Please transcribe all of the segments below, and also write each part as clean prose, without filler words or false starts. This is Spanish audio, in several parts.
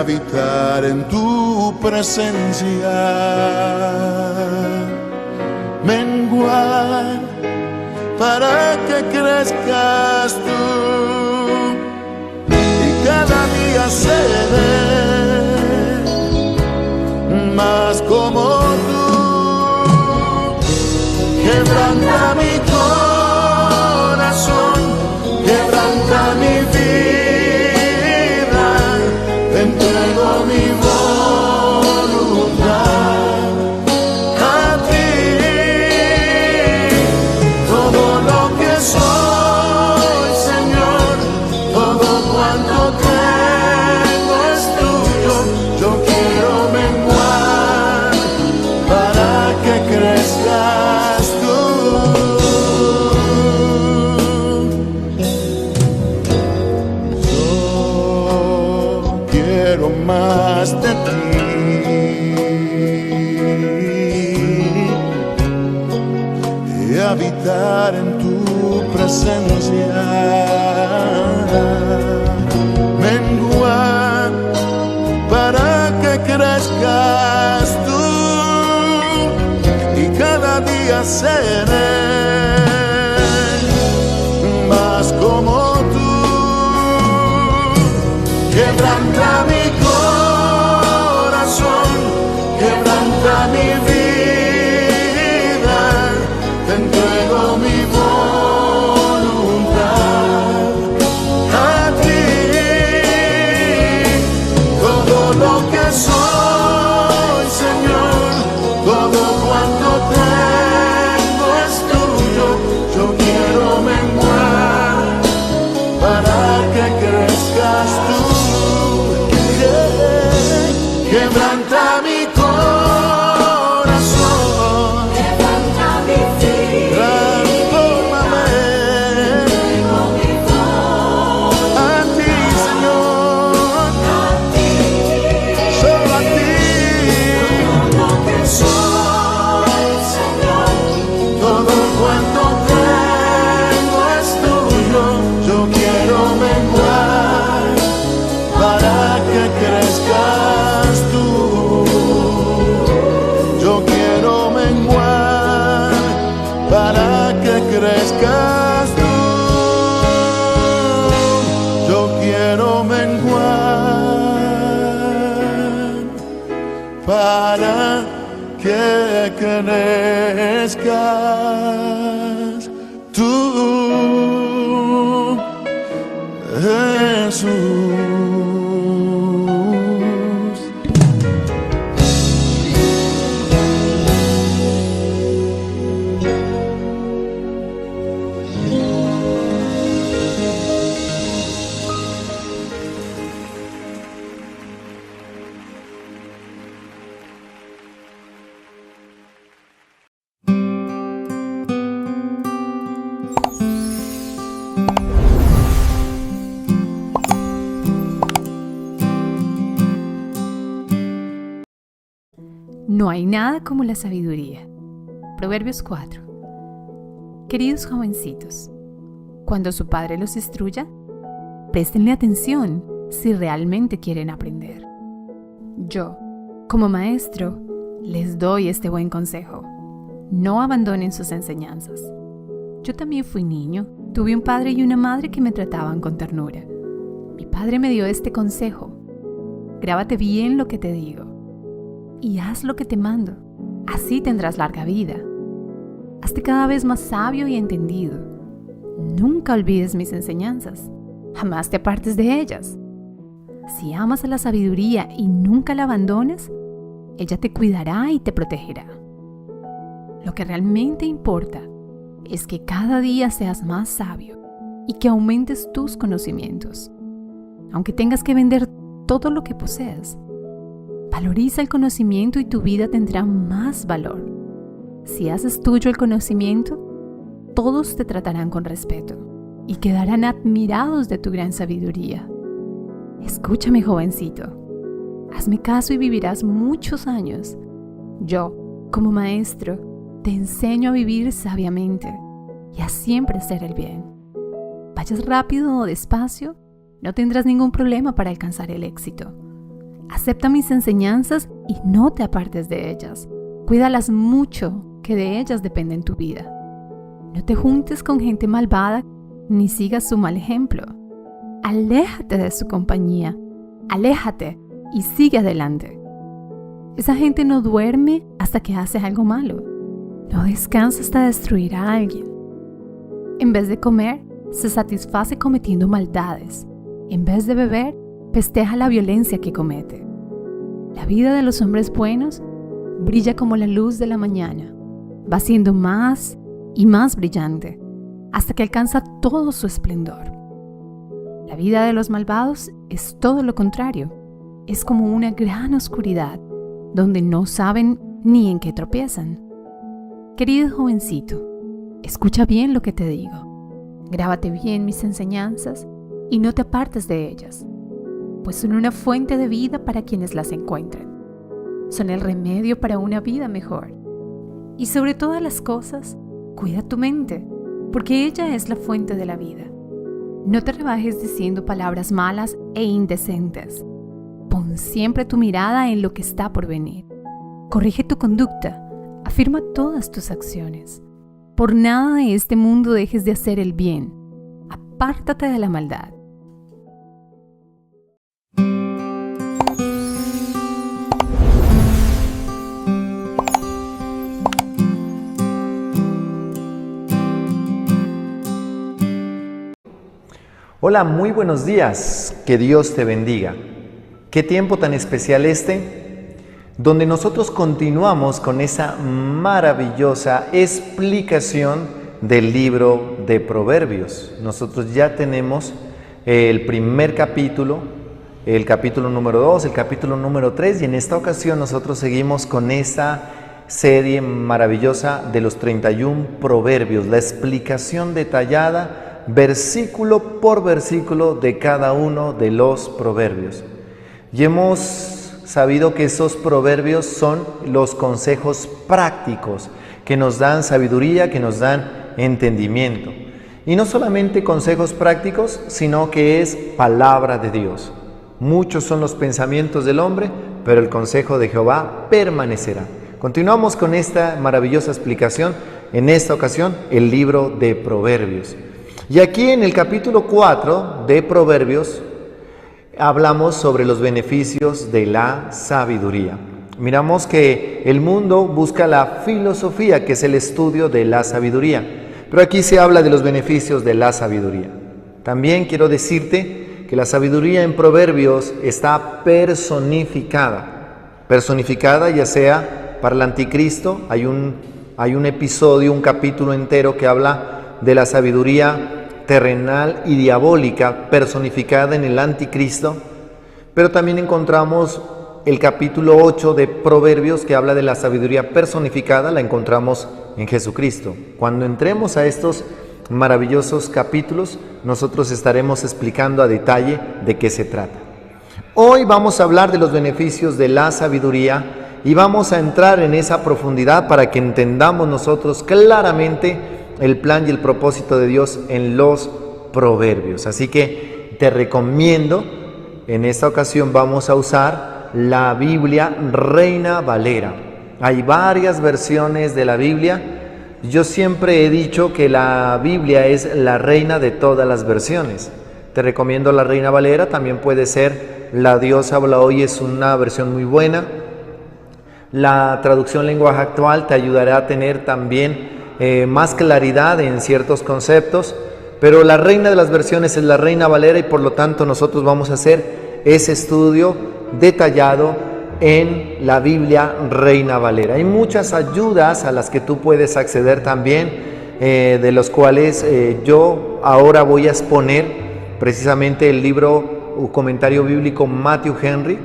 habitar en tu presencia, menguar para que crezcas tú y cada día seré más como tú. Quebranta mi corazón, quebranta mi vida, te entrego mi voluntad a ti. Todo lo que soy, Señor, todo cuanto tengo es tuyo. Yo quiero menguar para que crezcas tú. Más de ti y habitar en tu presencia, menguar para que crezcas tú y cada día seré más como tú. Quebranta mi corazón, quebranta mi vida, te entrego mi voluntad a ti. Todo lo que soy, Señor, todo cuanto tengo es tuyo. Yo quiero menguar para que crezcas tú. Quebranta mi corazón, quebranta mi vida, transfórmame, entrego mi voz a ti, Señor, a ti. solo a ti. Todo lo que soy, Señor, Todo cuanto tengo es tuyo. Yo quiero menguar para que crezcas tú. Yo quiero menguar para que crezcas tú. Yo quiero menguar para que crezcas tú, Jesús. No hay nada como la sabiduría. Proverbios 4. Queridos jovencitos, cuando su padre los instruya, préstenle atención si realmente quieren aprender. Yo, como maestro, les doy este buen consejo. No abandonen sus enseñanzas. Yo también fui niño, tuve un padre y una madre que me trataban con ternura. Mi padre me dio este consejo: grábate bien lo que te digo y haz lo que te mando, así tendrás larga vida. Hazte cada vez más sabio y entendido. Nunca olvides mis enseñanzas, jamás te apartes de ellas. Si amas a la sabiduría y nunca la abandones, ella te cuidará y te protegerá. Lo que realmente importa es que cada día seas más sabio y que aumentes tus conocimientos. Aunque tengas que vender todo lo que posees, valoriza el conocimiento y tu vida tendrá más valor. Si haces tuyo el conocimiento, todos te tratarán con respeto y quedarán admirados de tu gran sabiduría. Escúchame, jovencito. Hazme caso y vivirás muchos años. Yo, como maestro, te enseño a vivir sabiamente y a siempre hacer el bien. Vayas rápido o despacio, no tendrás ningún problema para alcanzar el éxito. Acepta mis enseñanzas y no te apartes de ellas. Cuídalas mucho, que de ellas depende tu vida. No te juntes con gente malvada ni sigas su mal ejemplo. Aléjate de su compañía. Aléjate y sigue adelante. Esa gente no duerme hasta que hace algo malo. No descansa hasta destruir a alguien. En vez de comer, se satisface cometiendo maldades. En vez de beber, festeja la violencia que comete. La vida de los hombres buenos brilla como la luz de la mañana. Va siendo más y más brillante hasta que alcanza todo su esplendor. La vida de los malvados es todo lo contrario. Es como una gran oscuridad donde no saben ni en qué tropiezan. Querido jovencito, escucha bien lo que te digo. Grábate bien mis enseñanzas y no te apartes de ellas, pues son una fuente de vida para quienes las encuentran. Son el remedio para una vida mejor. Y sobre todas las cosas, cuida tu mente, porque ella es la fuente de la vida. No te rebajes diciendo palabras malas e indecentes. Pon siempre tu mirada en lo que está por venir. Corrige tu conducta, afirma todas tus acciones. Por nada de este mundo dejes de hacer el bien. Apártate de la maldad. Hola, muy buenos días, que Dios te bendiga. Qué tiempo tan especial donde nosotros continuamos con esa maravillosa explicación del libro de Proverbios. Nosotros ya tenemos el primer capítulo, el capítulo número 2, el capítulo número 3, y en esta ocasión nosotros seguimos con esta serie maravillosa de los 31 proverbios, la explicación detallada versículo por versículo de cada uno de los proverbios. Y hemos sabido que esos proverbios son los consejos prácticos que nos dan sabiduría, que nos dan entendimiento. Y no solamente consejos prácticos, sino que es palabra de Dios. Muchos son los pensamientos del hombre, pero el consejo de Jehová permanecerá. Continuamos con esta maravillosa explicación, en esta ocasión, el libro de Proverbios. Y aquí en el capítulo 4 de Proverbios hablamos sobre los beneficios de la sabiduría. Miramos que el mundo busca la filosofía, que es el estudio de la sabiduría, pero aquí se habla de los beneficios de la sabiduría. También quiero decirte que la sabiduría en Proverbios está personificada ya sea para el anticristo. Hay un episodio, un capítulo entero que habla de la sabiduría terrenal y diabólica personificada en el anticristo, pero también encontramos el capítulo 8 de Proverbios que habla de la sabiduría personificada, la encontramos en Jesucristo. Cuando entremos a estos maravillosos capítulos, nosotros estaremos explicando a detalle de qué se trata. Hoy vamos a hablar de los beneficios de la sabiduría y vamos a entrar en esa profundidad para que entendamos nosotros claramente el plan y el propósito de Dios en los proverbios. Así que te recomiendo, en esta ocasión vamos a usar la Biblia Reina Valera. Hay varias versiones de la Biblia. Yo siempre he dicho que la Biblia es la reina de todas las versiones. Te recomiendo la Reina Valera, también puede ser la Dios habla hoy, es una versión muy buena. La traducción lenguaje actual te ayudará a tener también más claridad en ciertos conceptos, pero la reina de las versiones es la Reina Valera y por lo tanto nosotros vamos a hacer ese estudio detallado en la Biblia Reina Valera. Hay muchas ayudas a las que tú puedes acceder también, de los cuales yo ahora voy a exponer precisamente el libro o comentario bíblico Matthew Henry,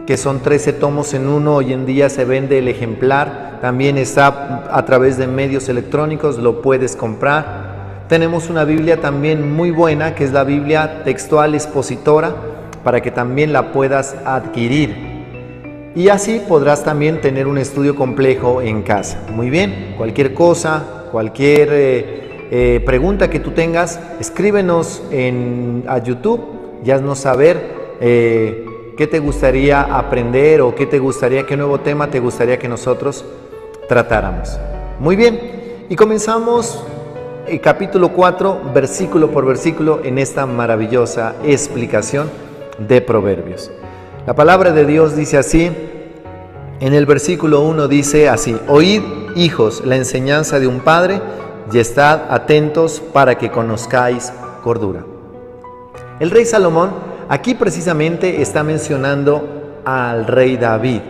que son 13 tomos en uno. Hoy en día se vende el ejemplar, también está a través de medios electrónicos, lo puedes comprar. Tenemos una Biblia también muy buena, que es la Biblia textual expositora, para que también la puedas adquirir. Y así podrás también tener un estudio complejo en casa. Muy bien, cualquier cosa, cualquier pregunta que tú tengas, escríbenos a YouTube y haznos saber ¿qué te gustaría aprender o qué nuevo tema te gustaría que nosotros tratáramos? Muy bien, y comenzamos el capítulo 4, versículo por versículo, en esta maravillosa explicación de Proverbios. La palabra de Dios dice así, en el versículo 1 dice así: oíd, hijos, la enseñanza de un padre, y estad atentos para que conozcáis cordura. El rey Salomón aquí precisamente está mencionando al rey David.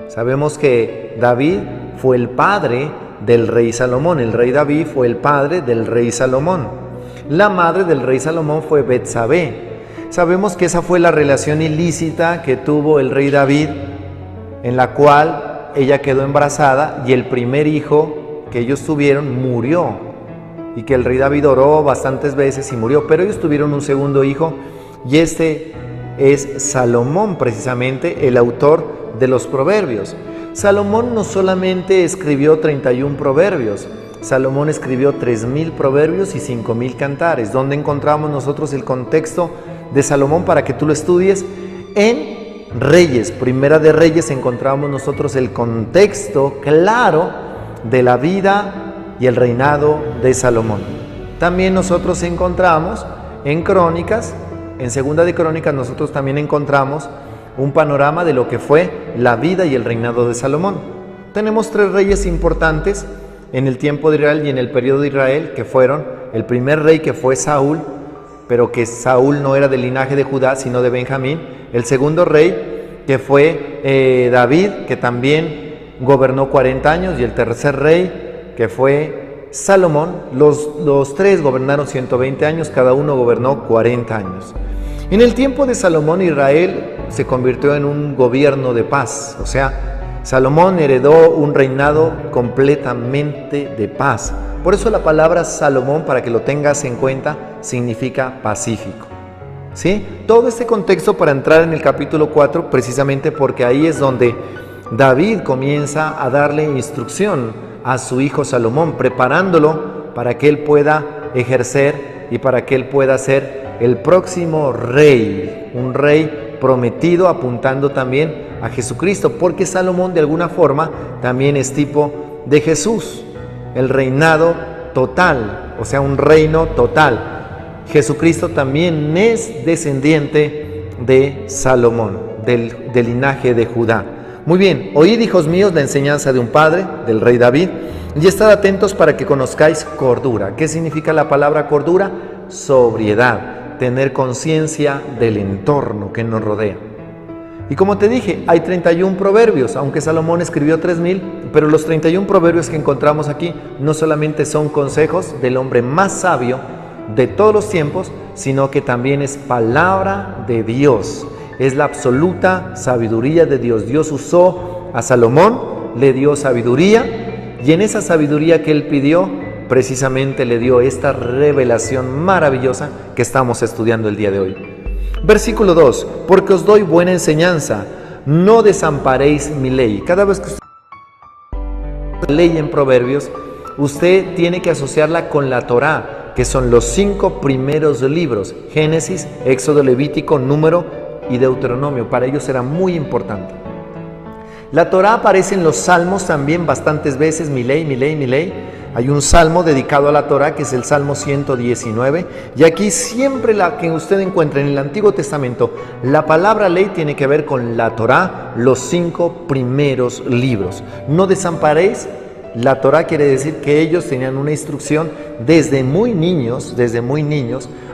Sabemos que David fue el padre del rey Salomón. El rey David fue el padre del rey Salomón. La madre del rey Salomón fue Betsabé. Sabemos que esa fue la relación ilícita que tuvo el rey David, en la cual ella quedó embarazada y el primer hijo que ellos tuvieron murió, y que el rey David oró bastantes veces y murió, pero ellos tuvieron un segundo hijo, y este es Salomón, precisamente el autor de los proverbios. Salomón no solamente escribió 31 proverbios, Salomón escribió 3,000 proverbios y 5,000 cantares. ¿Dónde encontramos nosotros el contexto de Salomón para que tú lo estudies? En Reyes, Primera de Reyes, encontramos nosotros el contexto claro de la vida y el reinado de Salomón. También nosotros encontramos en Crónicas, en Segunda de Crónicas, nosotros también encontramos un panorama de lo que fue la vida y el reinado de Salomón. Tenemos 3 reyes importantes en el tiempo de Israel y en el periodo de Israel, que fueron el primer rey, que fue Saúl, pero que Saúl no era del linaje de Judá, sino de Benjamín. El segundo rey, que fue David, que también gobernó 40 años, y el tercer rey, que fue Salomón. Los 3 gobernaron 120 años, cada uno gobernó 40 años. En el tiempo de Salomón, Israel se convirtió en un gobierno de paz. O sea, Salomón heredó un reinado completamente de paz. Por eso la palabra Salomón, para que lo tengas en cuenta, significa pacífico. ¿Sí? Todo este contexto para entrar en el capítulo 4, precisamente porque ahí es donde David comienza a darle instrucción a su hijo Salomón, preparándolo para que él pueda ejercer y para que él pueda ser el próximo rey, un rey prometido, apuntando también a Jesucristo, porque Salomón de alguna forma también es tipo de Jesús, el reinado total, o sea, un reino total. Jesucristo también es descendiente de Salomón, del linaje de Judá. Muy bien, oíd, hijos míos, la enseñanza de un padre, del rey David, y estad atentos para que conozcáis cordura. ¿Qué significa la palabra cordura? Sobriedad, tener conciencia del entorno que nos rodea. Y como te dije, hay 31 proverbios, aunque Salomón escribió 3,000, pero los 31 proverbios que encontramos aquí no solamente son consejos del hombre más sabio de todos los tiempos, sino que también es palabra de Dios. Es la absoluta sabiduría de Dios. Dios usó a Salomón, le dio sabiduría, y en esa sabiduría que él pidió, precisamente le dio esta revelación maravillosa que estamos estudiando el día de hoy. Versículo 2: porque os doy buena enseñanza, no desamparéis mi ley. Cada vez que usted lee en Proverbios, usted tiene que asociarla con la Torá, que son los 5 primeros libros: Génesis, Éxodo, Levítico, Número y Deuteronomio. Para ellos era muy importante. La Torá aparece en los Salmos también bastantes veces: mi ley, mi ley, mi ley. Hay un salmo dedicado a la Torá, que es el Salmo 119, y aquí siempre la que usted encuentra en el Antiguo Testamento, la palabra ley tiene que ver con la Torá, los 5 primeros libros. No desamparéis. La Torá quiere decir que ellos tenían una instrucción desde muy niños,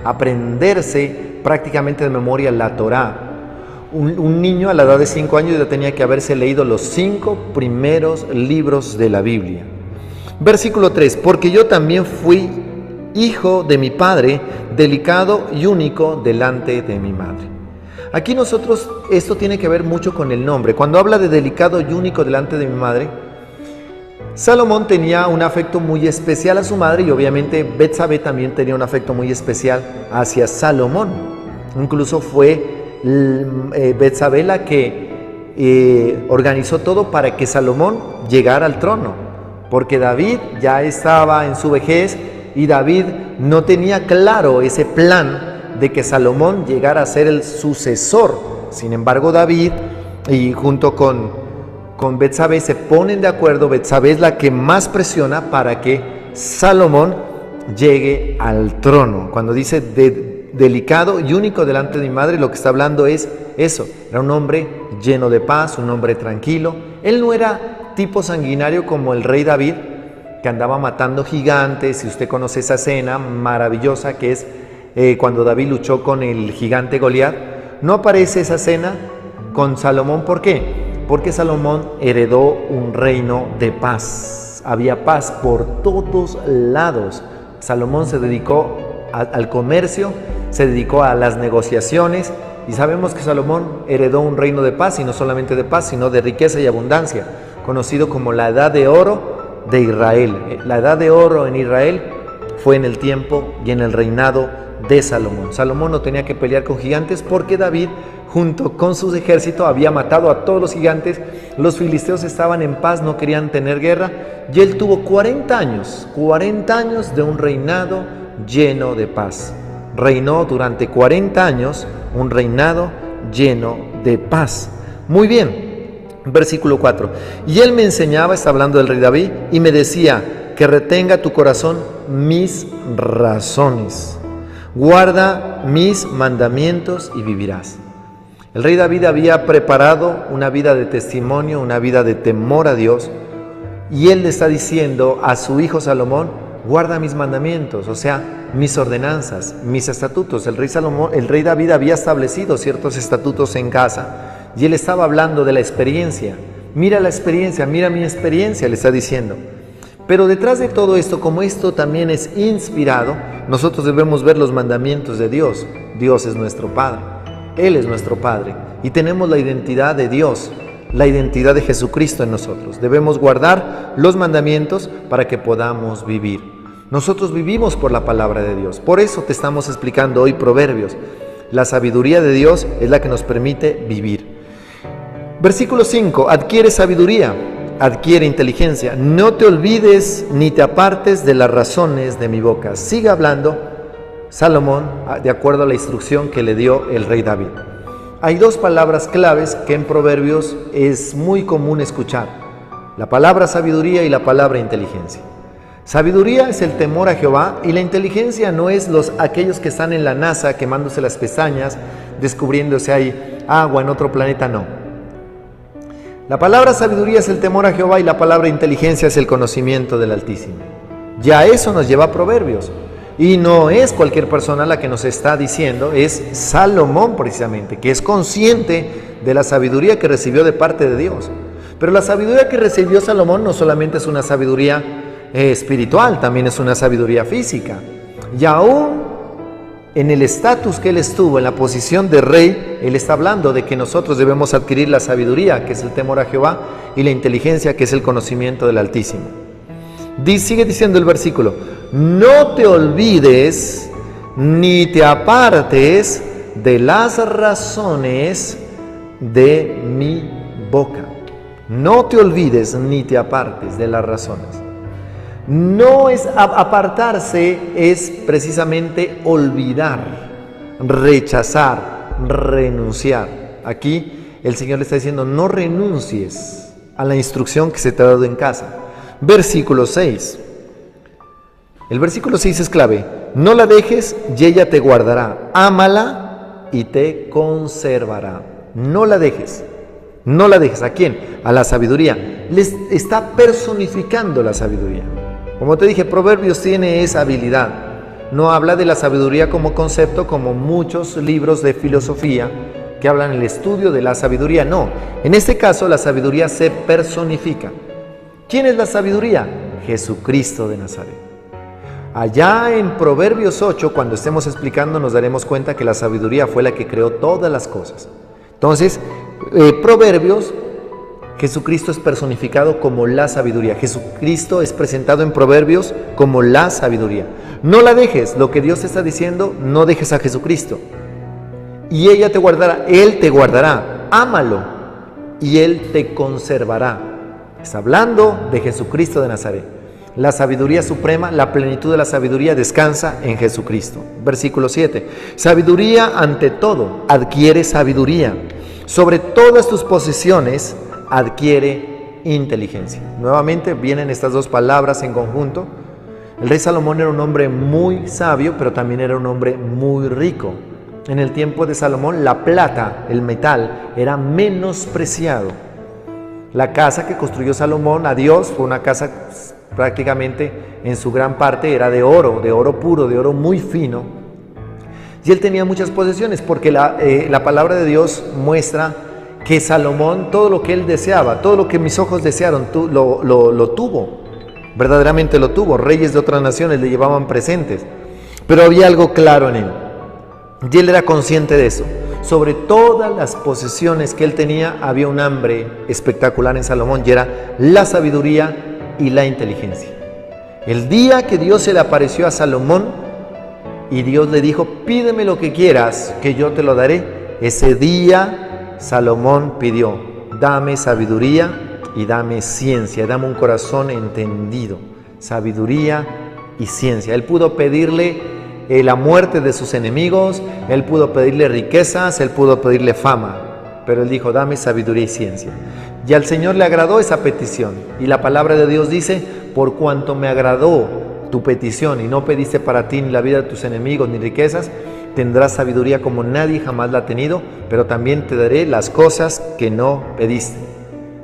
aprenderse prácticamente de memoria la Torá. Un niño a la edad de 5 años ya tenía que haberse leído los 5 primeros libros de la Biblia. Versículo 3: porque yo también fui hijo de mi padre, delicado y único delante de mi madre. Aquí nosotros, esto tiene que ver mucho con el nombre. Cuando habla de delicado y único delante de mi madre, Salomón tenía un afecto muy especial a su madre, y obviamente Betsabé también tenía un afecto muy especial hacia Salomón. Incluso fue Betsabé la que organizó todo para que Salomón llegara al trono, porque David ya estaba en su vejez y David no tenía claro ese plan de que Salomón llegara a ser el sucesor Sin embargo, David y junto con Betsabé se ponen de acuerdo. Betsabé es la que más presiona para que Salomón llegue al trono. Cuando dice delicado y único delante de mi madre, lo que está hablando es eso. Era un hombre lleno de paz, un hombre tranquilo. Él no era tipo sanguinario como el rey David, que andaba matando gigantes. Si usted conoce esa escena maravillosa que es cuando David luchó con el gigante Goliat, no aparece esa escena con Salomón. ¿Por qué? Porque Salomón heredó un reino de paz. Había paz por todos lados. Salomón se dedicó al comercio, se dedicó a las negociaciones, y sabemos que Salomón heredó un reino de paz, y no solamente de paz, sino de riqueza y abundancia, conocido como la Edad de Oro de Israel. La Edad de Oro en Israel fue en el tiempo y en el reinado de Salomón. Salomón no tenía que pelear con gigantes porque David, junto con sus ejércitos, había matado a todos los gigantes. Los filisteos estaban en paz, no querían tener guerra, y él tuvo 40 años de un reinado lleno de paz. Reinó durante 40 años un reinado lleno de paz. Muy bien, versículo 4. Y él me enseñaba, está hablando del rey David, y me decía que retenga tu corazón mis razones. Guarda mis mandamientos y vivirás. El rey David había preparado una vida de testimonio, una vida de temor a Dios, y él le está diciendo a su hijo Salomón: guarda mis mandamientos, o sea, mis ordenanzas, mis estatutos. El rey David había establecido ciertos estatutos en casa, y él estaba hablando de la experiencia. Mira la experiencia, mira mi experiencia, le está diciendo. Pero detrás de todo esto, como esto también es inspirado, nosotros debemos ver los mandamientos de Dios. Dios es nuestro Padre, Él es nuestro Padre, y tenemos la identidad de Dios, la identidad de Jesucristo en nosotros. Debemos guardar los mandamientos para que podamos vivir. Nosotros vivimos por la palabra de Dios. Por eso te estamos explicando hoy Proverbios. La sabiduría de Dios es la que nos permite vivir. Versículo 5. Adquiere sabiduría, adquiere inteligencia. No te olvides ni te apartes de las razones de mi boca. Sigue hablando Salomón de acuerdo a la instrucción que le dio el rey David. Hay dos palabras claves que en Proverbios es muy común escuchar: la palabra sabiduría y la palabra inteligencia. Sabiduría es el temor a Jehová, y la inteligencia no es aquellos que están en la NASA quemándose las pestañas, descubriendo si hay agua en otro planeta, no. La palabra sabiduría es el temor a Jehová, y la palabra inteligencia es el conocimiento del Altísimo. Ya eso nos lleva a Proverbios. Y no es cualquier persona la que nos está diciendo, es Salomón precisamente, que es consciente de la sabiduría que recibió de parte de Dios. Pero la sabiduría que recibió Salomón no solamente es una sabiduría espiritual, también es una sabiduría física. Y aún en el estatus que él estuvo, en la posición de rey, él está hablando de que nosotros debemos adquirir la sabiduría, que es el temor a Jehová, y la inteligencia, que es el conocimiento del Altísimo. Sigue diciendo el versículo: no te olvides ni te apartes de las razones de mi boca. No te olvides ni te apartes de las razones. No es apartarse, es precisamente olvidar, rechazar, renunciar. Aquí el Señor le está diciendo: no renuncies a la instrucción que se te ha dado en casa. Versículo 6. El versículo 6 es clave. No la dejes y ella te guardará. Ámala y te conservará. No la dejes. No la dejes. ¿A quién? A la sabiduría. Les está personificando la sabiduría. Como te dije, Proverbios tiene esa habilidad. No habla de la sabiduría como concepto, como muchos libros de filosofía que hablan del estudio de la sabiduría. No. En este caso, la sabiduría se personifica. ¿Quién es la sabiduría? Jesucristo de Nazaret. Allá en Proverbios 8, cuando estemos explicando, nos daremos cuenta que la sabiduría fue la que creó todas las cosas. Entonces, Proverbios, Jesucristo es personificado como la sabiduría. Jesucristo es presentado en Proverbios como la sabiduría. No la dejes, lo que Dios te está diciendo, no dejes a Jesucristo. Y ella te guardará, Él te guardará, ámalo, y Él te conservará. Está hablando de Jesucristo de Nazaret. La sabiduría suprema, la plenitud de la sabiduría descansa en Jesucristo. Versículo 7. Sabiduría ante todo, adquiere sabiduría. Sobre todas tus posesiones adquiere inteligencia. Nuevamente vienen estas dos palabras en conjunto. El rey Salomón era un hombre muy sabio, pero también era un hombre muy rico. En el tiempo de Salomón, la plata, el metal, era menospreciado. La casa que construyó Salomón a Dios fue una casa prácticamente en su gran parte era de oro puro, de oro muy fino. Y él tenía muchas posesiones porque la palabra de Dios muestra que Salomón, todo lo que él deseaba, todo lo que mis ojos desearon, lo tuvo. Verdaderamente lo tuvo. Reyes de otras naciones le llevaban presentes. Pero había algo claro en él. Y él era consciente de eso. Sobre todas las posesiones que él tenía, había un hambre espectacular en Salomón, y era la sabiduría y la inteligencia. El día que Dios se le apareció a Salomón y Dios le dijo: pídeme lo que quieras, que yo te lo daré. Ese día Salomón pidió: dame sabiduría y dame ciencia, dame un corazón entendido. Sabiduría y ciencia. Él pudo pedirle la muerte de sus enemigos, él pudo pedirle riquezas, él pudo pedirle fama, pero él dijo: dame sabiduría y ciencia. Y al Señor le agradó esa petición, y la palabra de Dios dice: por cuanto me agradó tu petición y no pediste para ti ni la vida de tus enemigos ni riquezas, tendrás sabiduría como nadie jamás la ha tenido, pero también te daré las cosas que no pediste.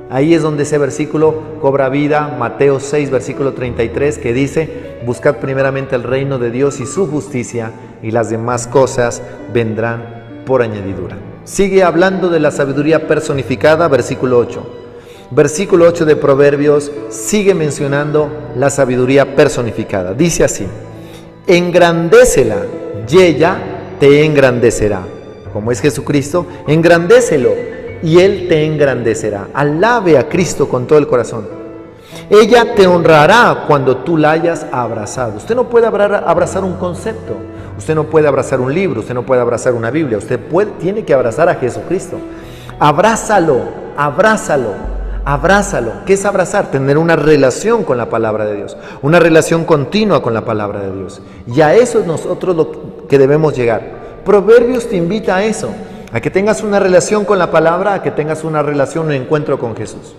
Ahí es donde ese versículo cobra vida, Mateo 6, versículo 33, que dice: buscad primeramente el reino de Dios y su justicia, y las demás cosas vendrán por añadidura. Sigue hablando de la sabiduría personificada, versículo 8. Versículo 8 de Proverbios sigue mencionando la sabiduría personificada. Dice así: engrandécela, y ella te engrandecerá. Como es Jesucristo, engrandécelo, y Él te engrandecerá. Alabe a Cristo con todo el corazón. Ella te honrará cuando tú la hayas abrazado. Usted no puede abrazar un concepto, usted no puede abrazar un libro, usted no puede abrazar una Biblia, usted tiene que abrazar a Jesucristo. Abrázalo, abrázalo, abrázalo. ¿Qué es abrazar? Tener una relación con la palabra de Dios, una relación continua con la palabra de Dios. Y a eso es nosotros lo que debemos llegar. Proverbios te invita a eso, a que tengas una relación con la palabra, a que tengas una relación, un encuentro con Jesús.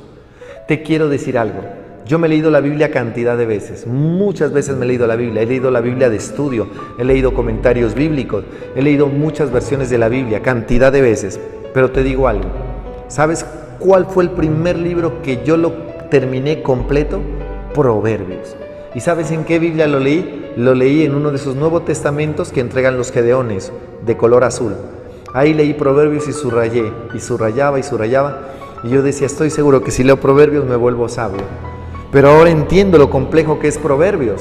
Te quiero decir algo. Yo me he leído la Biblia cantidad de veces, muchas veces me he leído la Biblia, he leído la Biblia de estudio, he leído comentarios bíblicos, he leído muchas versiones de la Biblia, cantidad de veces, pero te digo algo, ¿sabes cuál fue el primer libro que yo lo terminé completo? Proverbios. ¿Y sabes en qué Biblia lo leí? Lo leí en uno de esos Nuevos Testamentos que entregan los Gedeones, de color azul. Ahí leí Proverbios y subrayé, y subrayaba, y yo decía: estoy seguro que si leo Proverbios me vuelvo sabio. Pero ahora entiendo lo complejo que es Proverbios.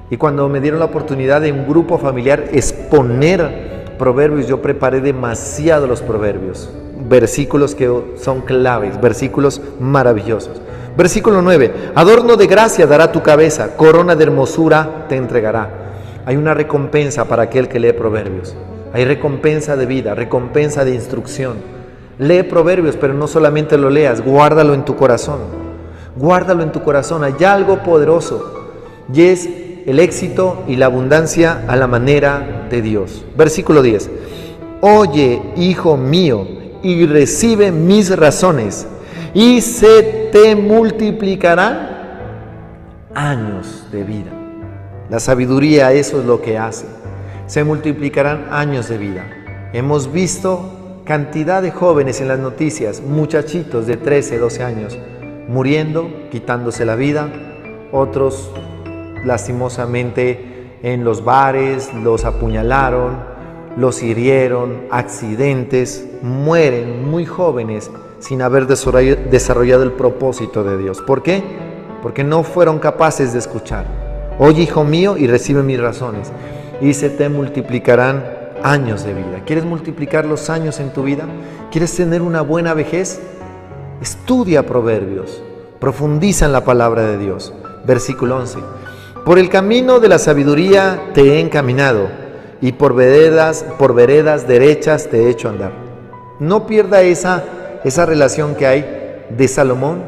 Y cuando me dieron la oportunidad de un grupo familiar exponer Proverbios, yo preparé demasiado los Proverbios. Versículos que son claves, versículos maravillosos. Versículo 9. Adorno de gracia dará tu cabeza, corona de hermosura te entregará. Hay una recompensa para aquel que lee Proverbios. Hay recompensa de vida, recompensa de instrucción. Lee Proverbios, pero no solamente lo leas, guárdalo en tu corazón. Guárdalo en tu corazón, hay algo poderoso, y es el éxito y la abundancia a la manera de Dios. Versículo 10. Oye, hijo mío, y recibe mis razones, y se te multiplicarán años de vida. La sabiduría, eso es lo que hace. Se multiplicarán años de vida. Hemos visto cantidad de jóvenes en las noticias, muchachitos de 13, 12 años, muriendo, quitándose la vida, otros lastimosamente en los bares, los apuñalaron, los hirieron, accidentes, mueren muy jóvenes sin haber desarrollado el propósito de Dios. ¿Por qué? Porque no fueron capaces de escuchar. Oye, hijo mío, y recibe mis razones, y se te multiplicarán años de vida. ¿Quieres multiplicar los años en tu vida? ¿Quieres tener una buena vejez? Estudia Proverbios, profundiza en la palabra de Dios. Versículo 11. Por el camino de la sabiduría te he encaminado, y por veredas derechas te he hecho andar. No pierda esa relación que hay de Salomón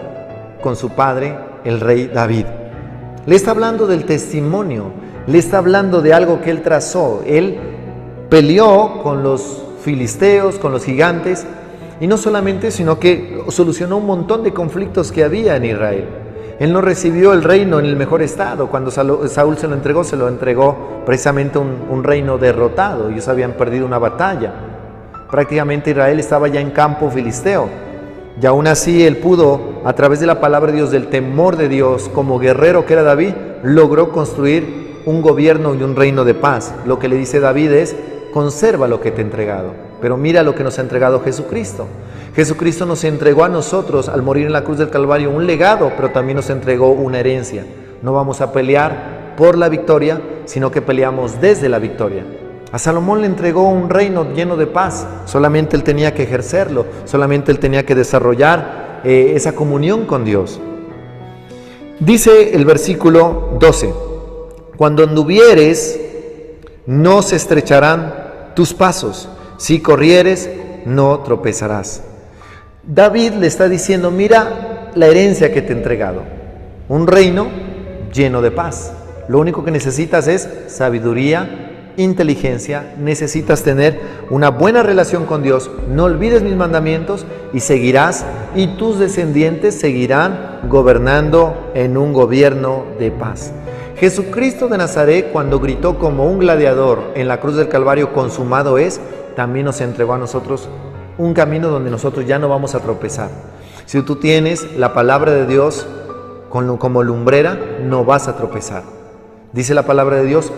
con su padre, el rey David. Le está hablando del testimonio, le está hablando de algo que él trazó. Él peleó con los filisteos, con los gigantes, Y no solamente, sino que solucionó un montón de conflictos que había en Israel. Él no recibió el reino en el mejor estado. Cuando Saúl se lo entregó precisamente un reino derrotado. Ellos habían perdido una batalla. Prácticamente Israel estaba ya en campo filisteo. Y aún así él pudo, a través de la palabra de Dios, del temor de Dios, como guerrero que era David, logró construir un gobierno y un reino de paz. Lo que le dice David es: conserva lo que te he entregado. Pero mira lo que nos ha entregado Jesucristo. Jesucristo nos entregó a nosotros, al morir en la cruz del Calvario, un legado, pero también nos entregó una herencia. No vamos a pelear por la victoria, sino que peleamos desde la victoria. A Salomón le entregó un reino lleno de paz. Solamente él tenía que ejercerlo, solamente él tenía que desarrollar esa comunión con Dios. Dice el versículo 12: cuando anduvieres, no se estrecharán tus pasos. Si corrieres, no tropezarás. David le está diciendo: mira la herencia que te he entregado. Un reino lleno de paz. Lo único que necesitas es sabiduría, inteligencia, necesitas tener una buena relación con Dios. No olvides mis mandamientos y seguirás, y tus descendientes seguirán gobernando en un gobierno de paz. Jesucristo de Nazaret, cuando gritó como un gladiador en la cruz del Calvario: consumado es, también nos entregó a nosotros un camino donde nosotros ya no vamos a tropezar. Si tú tienes la palabra de Dios como lumbrera, no vas a tropezar. Dice la palabra de Dios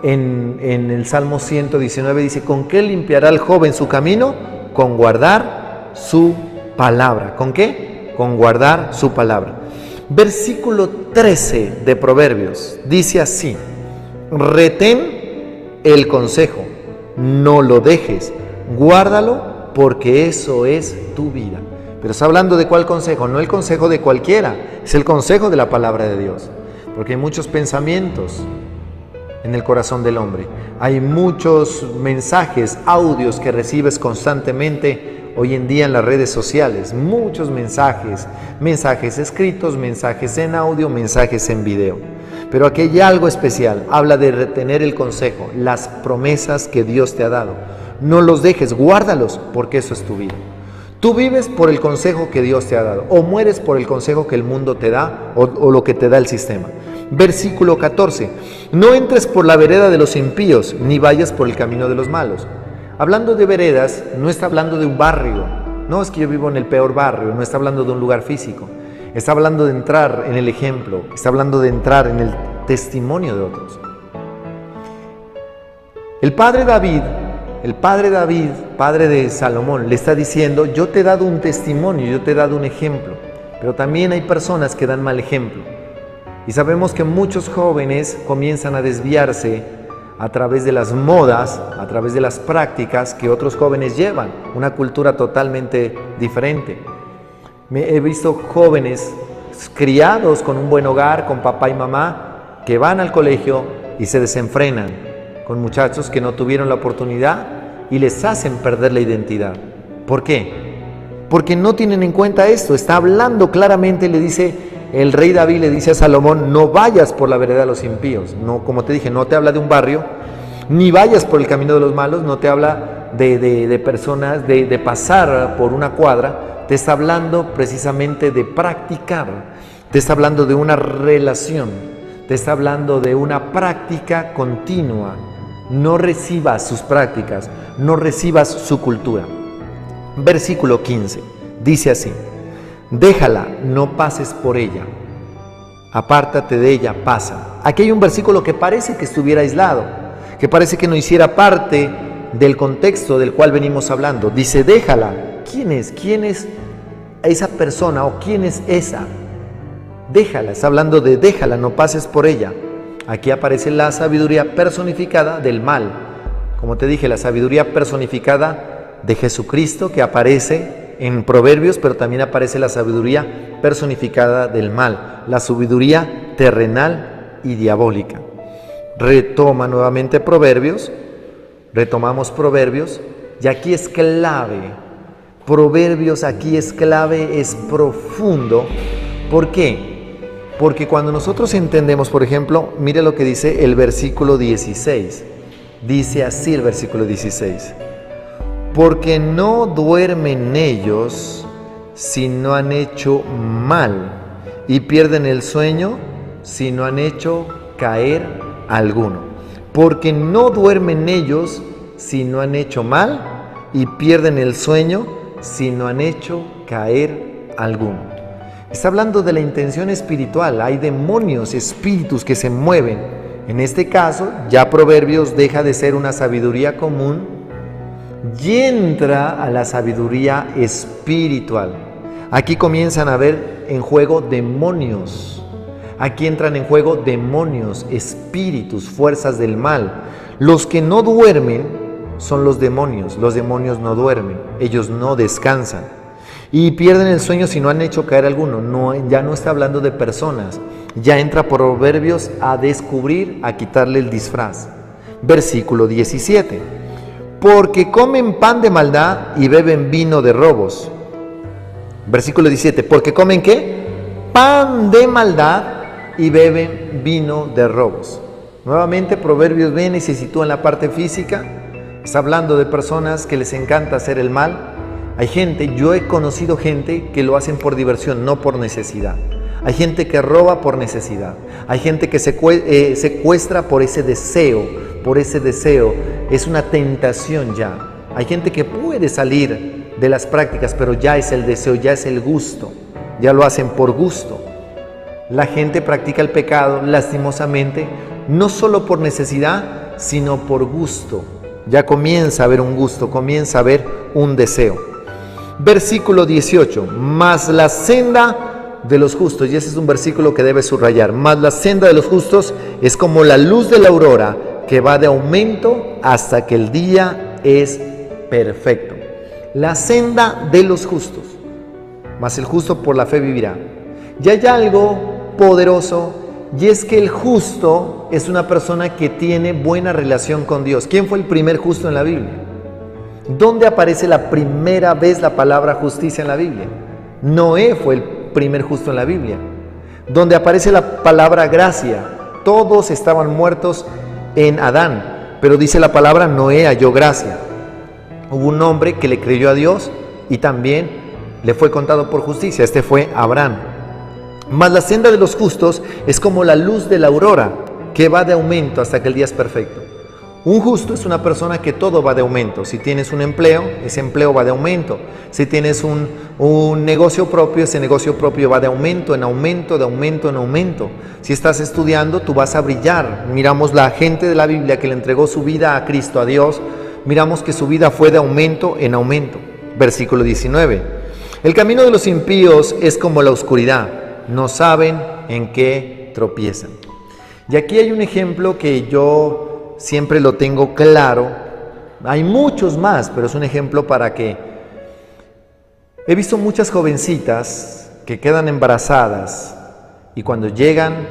en el Salmo 119, dice: ¿con qué limpiará el joven su camino? Con guardar su palabra. ¿Con qué? Con guardar su palabra. Versículo 13 de Proverbios dice así: retén el consejo, no lo dejes, guárdalo, porque eso es tu vida. Pero está hablando de cuál consejo, no el consejo de cualquiera, es el consejo de la palabra de Dios. Porque hay muchos pensamientos en el corazón del hombre. Hay muchos mensajes, audios que recibes constantemente hoy en día en las redes sociales. Muchos mensajes, mensajes escritos, mensajes en audio, mensajes en video. Pero aquí hay algo especial. Habla de retener el consejo, las promesas que Dios te ha dado. No los dejes, guárdalos, porque eso es tu vida. Tú vives por el consejo que Dios te ha dado, o mueres por el consejo que el mundo te da, o lo que te da el sistema. Versículo 14: no entres por la vereda de los impíos, ni vayas por el camino de los malos. Hablando de veredas, no está hablando de un barrio. No es que yo vivo en el peor barrio, no está hablando de un lugar físico. Está hablando de entrar en el ejemplo, está hablando de entrar en el testimonio de otros. El padre David, padre de Salomón, le está diciendo: yo te he dado un testimonio, yo te he dado un ejemplo. Pero también hay personas que dan mal ejemplo. Y sabemos que muchos jóvenes comienzan a desviarse a través de las modas, a través de las prácticas que otros jóvenes llevan, una cultura totalmente diferente. He visto jóvenes criados con un buen hogar, con papá y mamá, que van al colegio y se desenfrenan con muchachos que no tuvieron la oportunidad y les hacen perder la identidad. ¿Por qué? Porque no tienen en cuenta esto. Está hablando claramente, le dice el rey David, le dice a Salomón: no vayas por la vereda de los impíos. No, como te dije, no te habla de un barrio, ni vayas por el camino de los malos, no te habla de personas, de pasar por una cuadra. Te está hablando precisamente de practicar, te está hablando de una relación, te está hablando de una práctica continua. No recibas sus prácticas, no recibas su cultura. Versículo 15, dice así: déjala, no pases por ella, apártate de ella, pasa. Aquí hay un versículo que parece que estuviera aislado, que parece que no hiciera parte del contexto del cual venimos hablando. Dice: déjala. ¿Quién es? ¿Quién es esa persona o quién es esa? Déjala, está hablando de déjala, no pases por ella. Aquí aparece la sabiduría personificada del mal. Como te dije, la sabiduría personificada de Jesucristo que aparece en Proverbios, pero también aparece la sabiduría personificada del mal, la sabiduría terrenal y diabólica. Retoma nuevamente Proverbios, retomamos Proverbios, y aquí es clave. Proverbios aquí es clave, es profundo. ¿Por qué? Porque cuando nosotros entendemos, por ejemplo, mire lo que dice el versículo 16. Dice así el versículo 16: porque no duermen ellos si no han hecho mal, y pierden el sueño si no han hecho caer alguno. Porque no duermen ellos si no han hecho mal, y pierden el sueño si no han hecho caer alguno. Está hablando de la intención espiritual. Hay demonios, espíritus que se mueven. En este caso, ya Proverbios deja de ser una sabiduría común y entra a la sabiduría espiritual. Aquí comienzan a ver en juego demonios. Aquí entran en juego demonios, espíritus, fuerzas del mal. Los que no duermen son los demonios. Los demonios no duermen, ellos no descansan. Y pierden el sueño si no han hecho caer alguno. Ya no está hablando de personas. Ya entra Proverbios a descubrir, a quitarle el disfraz. Versículo 17. Porque comen pan de maldad y beben vino de robos. Versículo 17. Porque comen ¿qué? Pan de maldad y beben vino de robos. Nuevamente Proverbios viene y se sitúa en la parte física. Está hablando de personas que les encanta hacer el mal. Hay gente, yo he conocido gente que lo hacen por diversión, no por necesidad. Hay gente que roba por necesidad. Hay gente que secuestra por ese deseo. Es una tentación ya. Hay gente que puede salir de las prácticas, pero ya es el deseo, ya es el gusto. Ya lo hacen por gusto. La gente practica el pecado, lastimosamente, no solo por necesidad, sino por gusto. Ya comienza a haber un gusto, comienza a haber un deseo. Versículo 18, mas la senda de los justos, y ese es un versículo que debes subrayar, mas la senda de los justos es como la luz de la aurora, que va de aumento hasta que el día es perfecto. La senda de los justos, mas el justo por la fe vivirá. Y hay algo poderoso, y es que el justo es una persona que tiene buena relación con Dios. ¿Quién fue el primer justo en la Biblia? ¿Dónde aparece la primera vez la palabra justicia en la Biblia? Noé fue el primer justo en la Biblia. ¿Dónde aparece la palabra gracia? Todos estaban muertos en Adán, pero dice la palabra Noé halló gracia. Hubo un hombre que le creyó a Dios y también le fue contado por justicia. Este fue Abraham. Mas la senda de los justos es como la luz de la aurora, que va de aumento hasta que el día es perfecto. Un justo es una persona que todo va de aumento. Si tienes un empleo, ese empleo va de aumento. Si tienes un negocio propio, ese negocio propio va de aumento, en aumento, de aumento, en aumento. Si estás estudiando, tú vas a brillar. Miramos la gente de la Biblia que le entregó su vida a Cristo, a Dios. Miramos que su vida fue de aumento en aumento. Versículo 19. El camino de los impíos es como la oscuridad. No saben en qué tropiezan. Y aquí hay un ejemplo que yo siempre lo tengo claro. Hay muchos más, pero es un ejemplo para que... He visto muchas jovencitas que quedan embarazadas y cuando llegan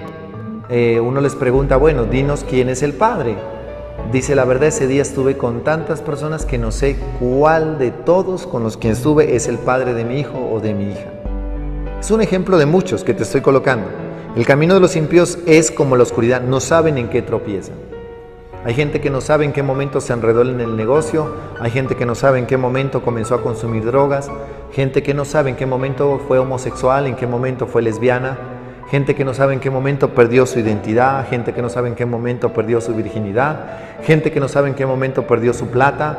uno les pregunta, bueno, dinos quién es el padre. Dice, la verdad, ese día estuve con tantas personas que no sé cuál de todos con los que estuve es el padre de mi hijo o de mi hija. Es un ejemplo de muchos que te estoy colocando. El camino de los impíos es como la oscuridad, no saben en qué tropiezan. Hay gente que no sabe en qué momento se enredó en el negocio, hay gente que no sabe en qué momento comenzó a consumir drogas, gente que no sabe en qué momento fue homosexual, en qué momento fue lesbiana, gente que no sabe en qué momento perdió su identidad, gente que no sabe en qué momento perdió su virginidad, gente que no sabe en qué momento perdió su plata.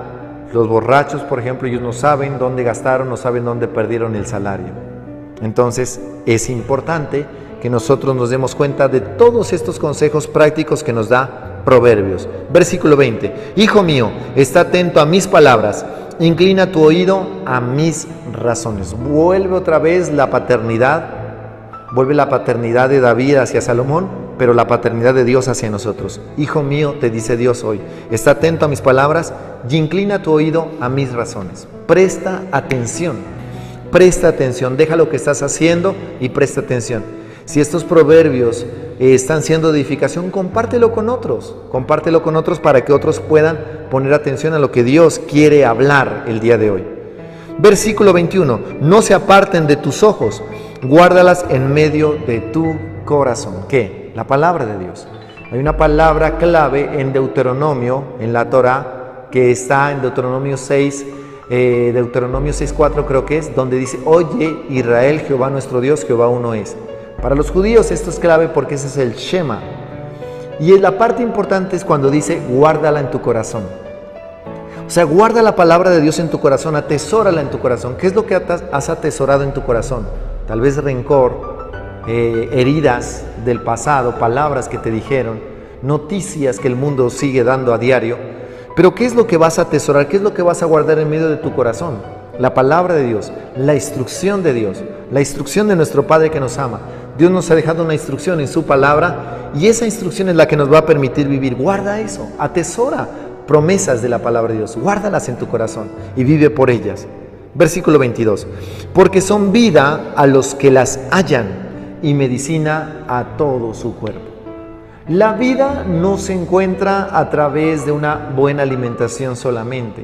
Los borrachos, por ejemplo, ellos no saben dónde gastaron, no saben dónde perdieron el salario. Entonces, es importante que nosotros nos demos cuenta de todos estos consejos prácticos que nos da Proverbios. Versículo 20. Hijo mío, está atento a mis palabras, inclina tu oído a mis razones. Vuelve otra vez la paternidad, vuelve la paternidad de David hacia Salomón, pero la paternidad de Dios hacia nosotros. Hijo mío, te dice Dios hoy, está atento a mis palabras y inclina tu oído a mis razones. Presta atención, deja lo que estás haciendo y presta atención. Si estos proverbios están siendo de edificación, compártelo con otros para que otros puedan poner atención a lo que Dios quiere hablar el día de hoy. Versículo 21, no se aparten de tus ojos, guárdalas en medio de tu corazón. ¿Qué? La palabra de Dios. Hay una palabra clave en Deuteronomio, en la Torá, que está en Deuteronomio 6, Deuteronomio 6:4 creo que es, donde dice: oye Israel, Jehová nuestro Dios, Jehová uno es. Para los judíos esto es clave porque ese es el Shema. Y la parte importante es cuando dice: guárdala en tu corazón. O sea, guarda la palabra de Dios en tu corazón, atesórala en tu corazón. ¿Qué es lo que has atesorado en tu corazón? Tal vez rencor, heridas del pasado, palabras que te dijeron, noticias que el mundo sigue dando a diario. Pero ¿qué es lo que vas a atesorar? ¿Qué es lo que vas a guardar en medio de tu corazón? La palabra de Dios, la instrucción de Dios, la instrucción de nuestro Padre que nos ama. Dios nos ha dejado una instrucción en su palabra y esa instrucción es la que nos va a permitir vivir. Guarda eso, atesora promesas de la palabra de Dios, guárdalas en tu corazón y vive por ellas. Versículo 22, porque son vida a los que las hallan y medicina a todo su cuerpo. La vida no se encuentra a través de una buena alimentación solamente.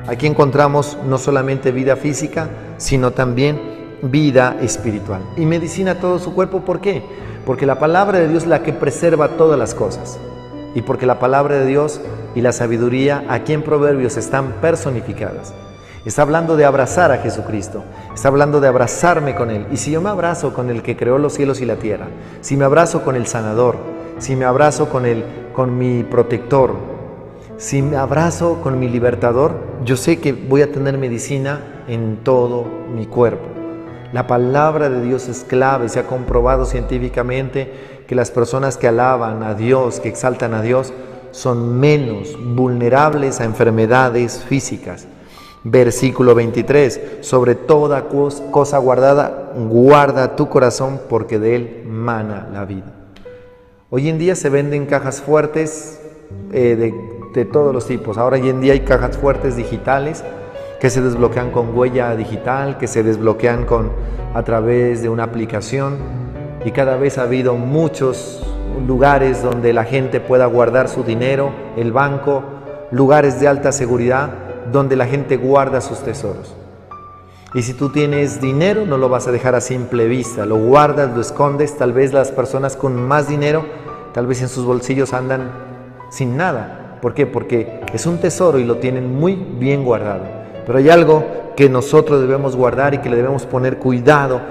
Aquí encontramos no solamente vida física, sino también vida espiritual. Y medicina a todo su cuerpo, ¿por qué? Porque la palabra de Dios es la que preserva todas las cosas. Y porque la palabra de Dios y la sabiduría aquí en Proverbios están personificadas. Está hablando de abrazar a Jesucristo, está hablando de abrazarme con Él. Y si yo me abrazo con el que creó los cielos y la tierra, si me abrazo con el sanador, si me abrazo con mi protector, si me abrazo con mi libertador, yo sé que voy a tener medicina en todo mi cuerpo. La palabra de Dios es clave, se ha comprobado científicamente que las personas que alaban a Dios, que exaltan a Dios, son menos vulnerables a enfermedades físicas. Versículo 23, sobre toda cosa guardada, guarda tu corazón porque de él mana la vida. Hoy en día se venden cajas fuertes de todos los tipos. Ahora hoy en día hay cajas fuertes digitales que se desbloquean con huella digital, que se desbloquean a través de una aplicación, y cada vez ha habido muchos lugares donde la gente pueda guardar su dinero, el banco, lugares de alta seguridad donde la gente guarda sus tesoros. Y si tú tienes dinero, no lo vas a dejar a simple vista, lo guardas, lo escondes. Tal vez las personas con más dinero, tal vez en sus bolsillos andan sin nada. ¿Por qué? Porque es un tesoro y lo tienen muy bien guardado. Pero hay algo que nosotros debemos guardar y que le debemos poner cuidado.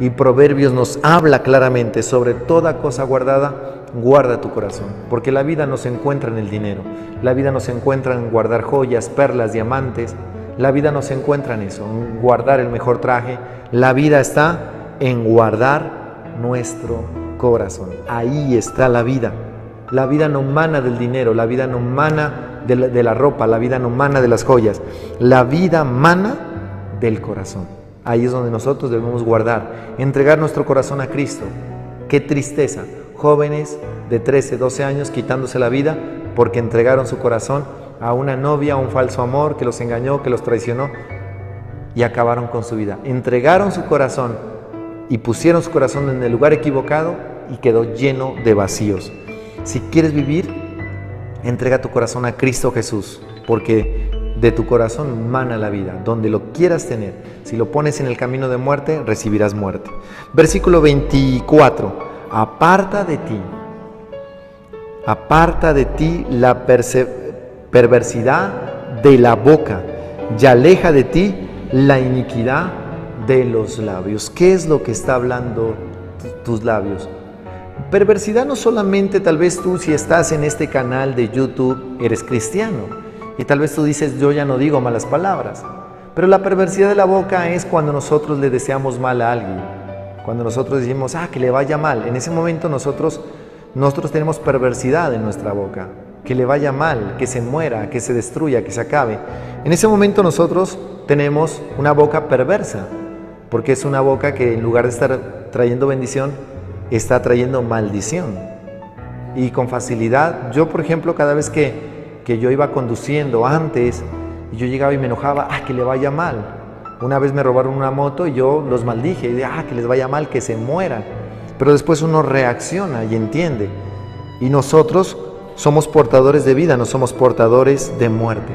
Y Proverbios nos habla claramente: sobre toda cosa guardada, guarda tu corazón. Porque la vida no se encuentra en el dinero. La vida no se encuentra en guardar joyas, perlas, diamantes. La vida no se encuentra en eso, en guardar el mejor traje. La vida está en guardar nuestro corazón. Ahí está la vida. La vida no mana del dinero, la vida no mana de la ropa, la vida no mana de las joyas. La vida mana del corazón. Ahí es donde nosotros debemos guardar, entregar nuestro corazón a Cristo. Qué tristeza, jóvenes de 13, 12 años quitándose la vida porque entregaron su corazón a una novia, a un falso amor que los engañó, que los traicionó, y acabaron con su vida. Entregaron su corazón y pusieron su corazón en el lugar equivocado y quedó lleno de vacíos. Si quieres vivir, entrega tu corazón a Cristo Jesús, porque de tu corazón mana la vida, donde lo quieras tener. Si lo pones en el camino de muerte, recibirás muerte. Versículo 24, aparta de ti la perversidad de la boca y aleja de ti la iniquidad de los labios. ¿Qué es lo que está hablando tus labios? Perversidad no solamente, tal vez tú, si estás en este canal de YouTube, eres cristiano y tal vez tú dices: yo ya no digo malas palabras. Pero la perversidad de la boca es cuando nosotros le deseamos mal a alguien, cuando nosotros decimos: que le vaya mal. En ese momento nosotros tenemos perversidad en nuestra boca, que le vaya mal, que se muera, que se destruya, que se acabe. En ese momento nosotros tenemos una boca perversa, porque es una boca que en lugar de estar trayendo bendición, está trayendo maldición. Y con facilidad, yo por ejemplo, cada vez que yo iba conduciendo antes, y yo llegaba y me enojaba: que le vaya mal. Una vez me robaron una moto y yo los maldije, y dije: que les vaya mal, que se mueran. Pero después uno reacciona y entiende. Y nosotros somos portadores de vida, no somos portadores de muerte.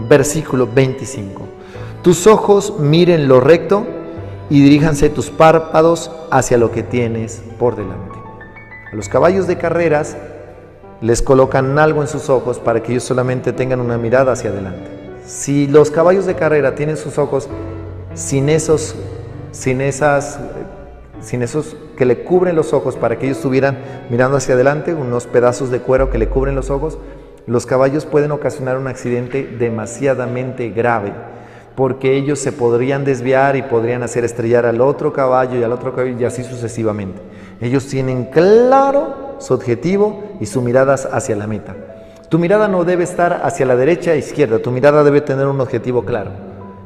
Versículo 25. Tus ojos miren lo recto y diríjanse tus párpados hacia lo que tienes por delante. A los caballos de carreras les colocan algo en sus ojos para que ellos solamente tengan una mirada hacia adelante. Si los caballos de carrera tienen sus ojos sin esos que le cubren los ojos para que ellos estuvieran mirando hacia adelante, unos pedazos de cuero que le cubren los ojos, los caballos pueden ocasionar un accidente demasiadamente grave, porque ellos se podrían desviar y podrían hacer estrellar al otro caballo y al otro caballo y así sucesivamente. Ellos tienen claro su objetivo y su mirada hacia la meta. Tu mirada no debe estar hacia la derecha e izquierda, tu mirada debe tener un objetivo claro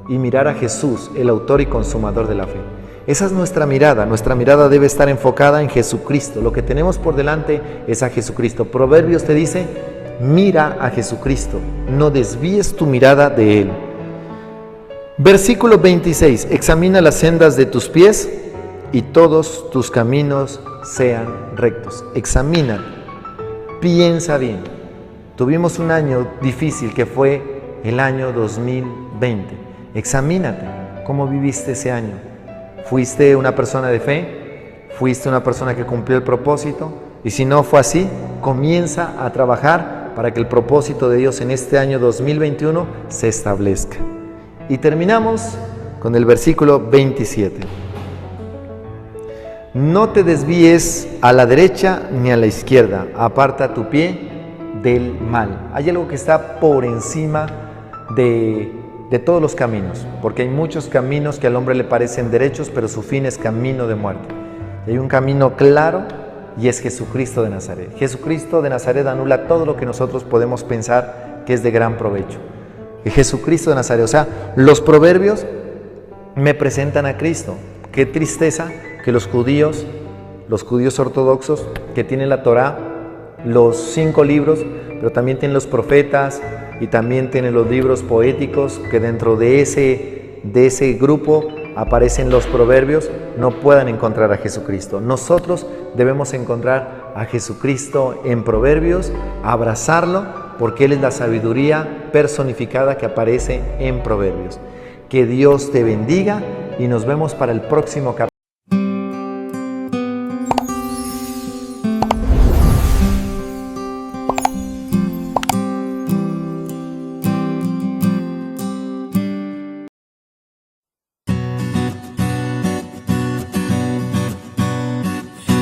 y mirar a Jesús, el autor y consumador de la fe. Esa es nuestra mirada debe estar enfocada en Jesucristo. Lo que tenemos por delante es a Jesucristo. Proverbios te dice, mira a Jesucristo, no desvíes tu mirada de Él. Versículo 26, examina las sendas de tus pies y todos tus caminos sean rectos. Examina, piensa bien. Tuvimos un año difícil que fue el año 2020. Examínate, ¿cómo viviste ese año? ¿Fuiste una persona de fe? ¿Fuiste una persona que cumplió el propósito? Y si no fue así, comienza a trabajar para que el propósito de Dios en este año 2021 se establezca. Y terminamos con el versículo 27. No te desvíes a la derecha ni a la izquierda, aparta tu pie del mal. Hay algo que está por encima de todos los caminos, porque hay muchos caminos que al hombre le parecen derechos, pero su fin es camino de muerte. Y hay un camino claro y es Jesucristo de Nazaret. Jesucristo de Nazaret anula todo lo que nosotros podemos pensar que es de gran provecho. Y Jesucristo de Nazaret, o sea, los proverbios me presentan a Cristo. Qué tristeza que los judíos ortodoxos que tienen la Torá, los 5 libros, pero también tienen los profetas y también tienen los libros poéticos, que dentro de ese grupo aparecen los proverbios, no puedan encontrar a Jesucristo. Nosotros debemos encontrar a Jesucristo en proverbios, abrazarlo, porque Él es la sabiduría personificada que aparece en proverbios. Que Dios te bendiga y nos vemos para el próximo capítulo.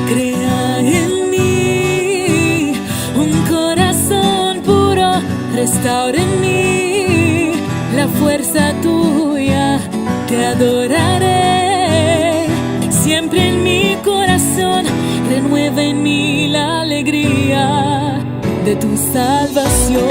Crea en mí un corazón puro, restaura en mí la fuerza tuya, te adoraré. Siempre en mi corazón renueva en mí la alegría de tu salvación.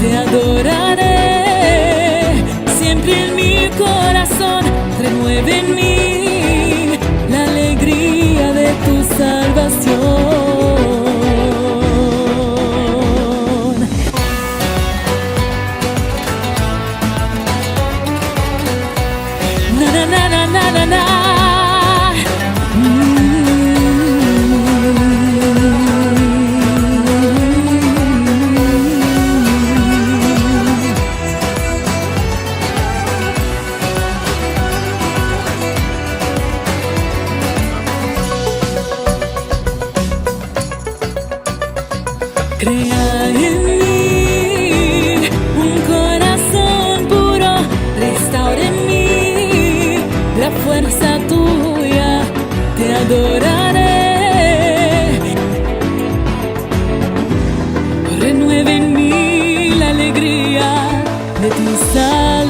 Te adoraré, siempre en mi corazón renueva en mí la alegría de tu salvación. Na na na na na na na. Crea en mí un corazón puro, restaura en mí la fuerza tuya, te adoraré. Renueva en mí la alegría de tu salvación.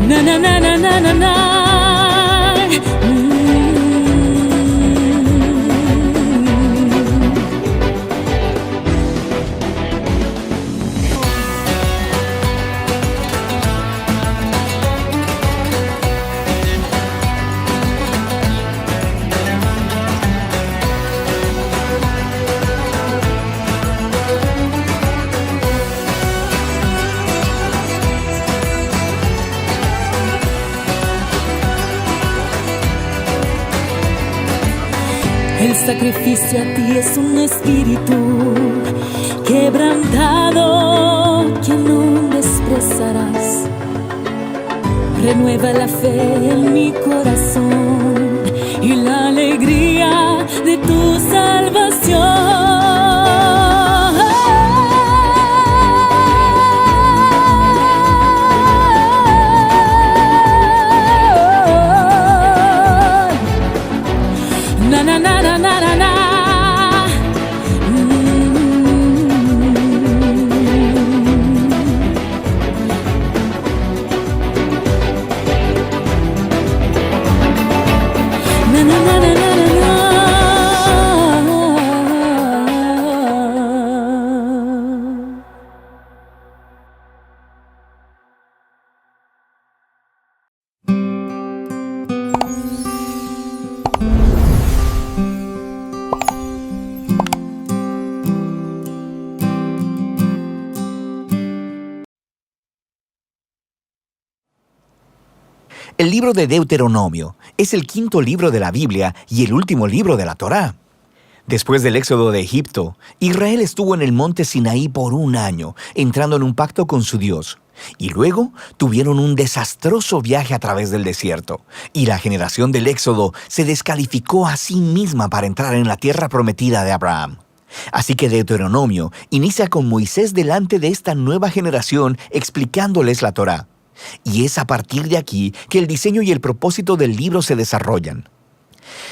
Na na na na na na na. sacrificio a ti es un espíritu quebrantado que no desprezarás. Renueva la fe en mi corazón y la alegría de tu salvación. El libro de Deuteronomio es el quinto libro de la Biblia y el último libro de la Torá. Después del éxodo de Egipto, Israel estuvo en el monte Sinaí por 1 año, entrando en un pacto con su Dios. Y luego tuvieron un desastroso viaje a través del desierto, y la generación del éxodo se descalificó a sí misma para entrar en la tierra prometida de Abraham. Así que Deuteronomio inicia con Moisés delante de esta nueva generación explicándoles la Torá. Y es a partir de aquí que el diseño y el propósito del libro se desarrollan.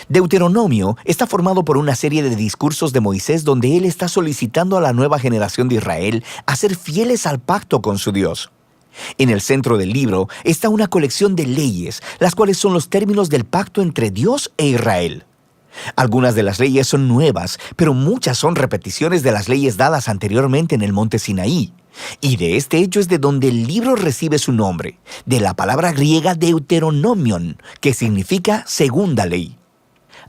Deuteronomio está formado por una serie de discursos de Moisés donde él está solicitando a la nueva generación de Israel a ser fieles al pacto con su Dios. En el centro del libro está una colección de leyes, las cuales son los términos del pacto entre Dios e Israel. Algunas de las leyes son nuevas, pero muchas son repeticiones de las leyes dadas anteriormente en el monte Sinaí. Y de este hecho es de donde el libro recibe su nombre, de la palabra griega Deuteronomion, que significa segunda ley.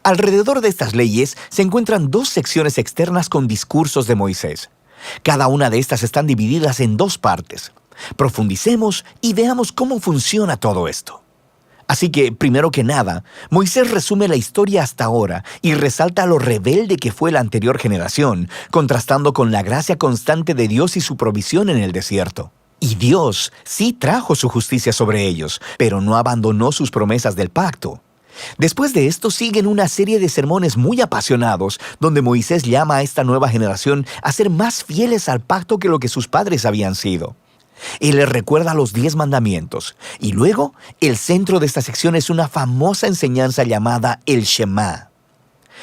Alrededor de estas leyes se encuentran 2 secciones externas con discursos de Moisés. Cada una de estas están divididas en 2 partes. Profundicemos y veamos cómo funciona todo esto. Así que, primero que nada, Moisés resume la historia hasta ahora y resalta lo rebelde que fue la anterior generación, contrastando con la gracia constante de Dios y su provisión en el desierto. Y Dios sí trajo su justicia sobre ellos, pero no abandonó sus promesas del pacto. Después de esto siguen una serie de sermones muy apasionados, donde Moisés llama a esta nueva generación a ser más fieles al pacto que lo que sus padres habían sido. Él les recuerda los 10 mandamientos, y luego el centro de esta sección es una famosa enseñanza llamada el Shema.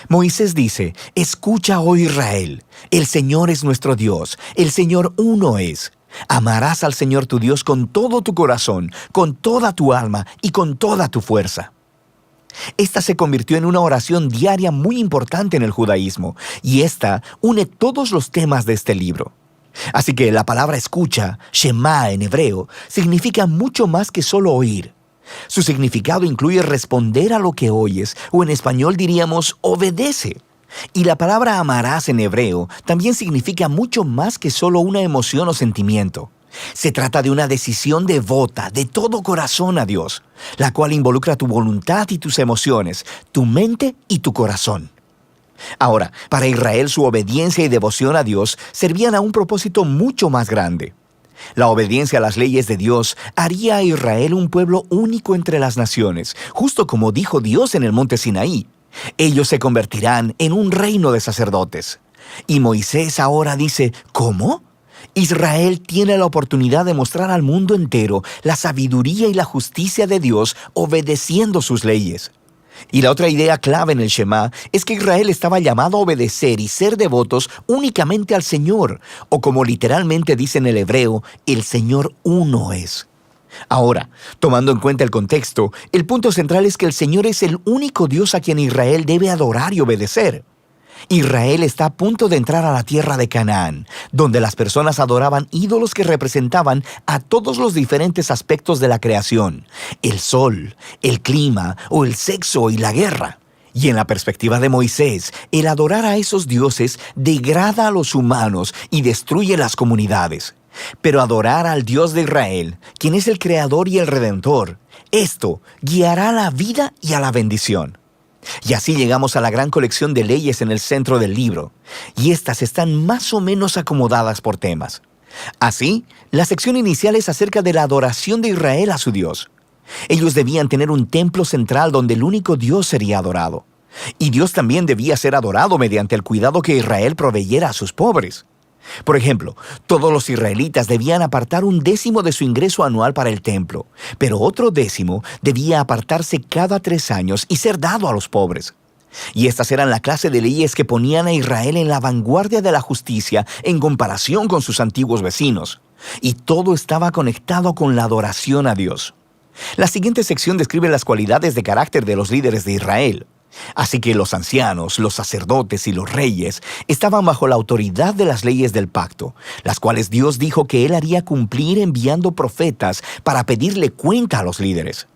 Moisés dice: escucha, oh Israel, el Señor es nuestro Dios, el Señor uno es. Amarás al Señor tu Dios con todo tu corazón, con toda tu alma y con toda tu fuerza. Esta se convirtió en una oración diaria muy importante en el judaísmo, y esta une todos los temas de este libro. Así que la palabra escucha, Shema en hebreo, significa mucho más que solo oír. Su significado incluye responder a lo que oyes, o en español diríamos obedece. Y la palabra amarás en hebreo también significa mucho más que solo una emoción o sentimiento. Se trata de una decisión devota de todo corazón a Dios, la cual involucra tu voluntad y tus emociones, tu mente y tu corazón. Ahora, para Israel su obediencia y devoción a Dios servían a un propósito mucho más grande. La obediencia a las leyes de Dios haría a Israel un pueblo único entre las naciones, justo como dijo Dios en el monte Sinaí. Ellos se convertirán en un reino de sacerdotes. Y Moisés ahora dice: ¿cómo? Israel tiene la oportunidad de mostrar al mundo entero la sabiduría y la justicia de Dios obedeciendo sus leyes. Y la otra idea clave en el Shema es que Israel estaba llamado a obedecer y ser devotos únicamente al Señor, o como literalmente dice en el hebreo, el Señor uno es. Ahora, tomando en cuenta el contexto, el punto central es que el Señor es el único Dios a quien Israel debe adorar y obedecer. Israel está a punto de entrar a la tierra de Canaán, donde las personas adoraban ídolos que representaban a todos los diferentes aspectos de la creación: el sol, el clima o el sexo y la guerra. Y en la perspectiva de Moisés, el adorar a esos dioses degrada a los humanos y destruye las comunidades. Pero adorar al Dios de Israel, quien es el Creador y el Redentor, esto guiará a la vida y a la bendición. Y así llegamos a la gran colección de leyes en el centro del libro, y estas están más o menos acomodadas por temas. Así, la sección inicial es acerca de la adoración de Israel a su Dios. Ellos debían tener un templo central donde el único Dios sería adorado. Y Dios también debía ser adorado mediante el cuidado que Israel proveyera a sus pobres. Por ejemplo, todos los israelitas debían apartar 1/10 de su ingreso anual para el templo, pero otro 10 debía apartarse cada 3 años y ser dado a los pobres. Y estas eran la clase de leyes que ponían a Israel en la vanguardia de la justicia en comparación con sus antiguos vecinos. Y todo estaba conectado con la adoración a Dios. La siguiente sección describe las cualidades de carácter de los líderes de Israel. Así que los ancianos, los sacerdotes y los reyes estaban bajo la autoridad de las leyes del pacto, las cuales Dios dijo que Él haría cumplir enviando profetas para pedirle cuenta a los líderes.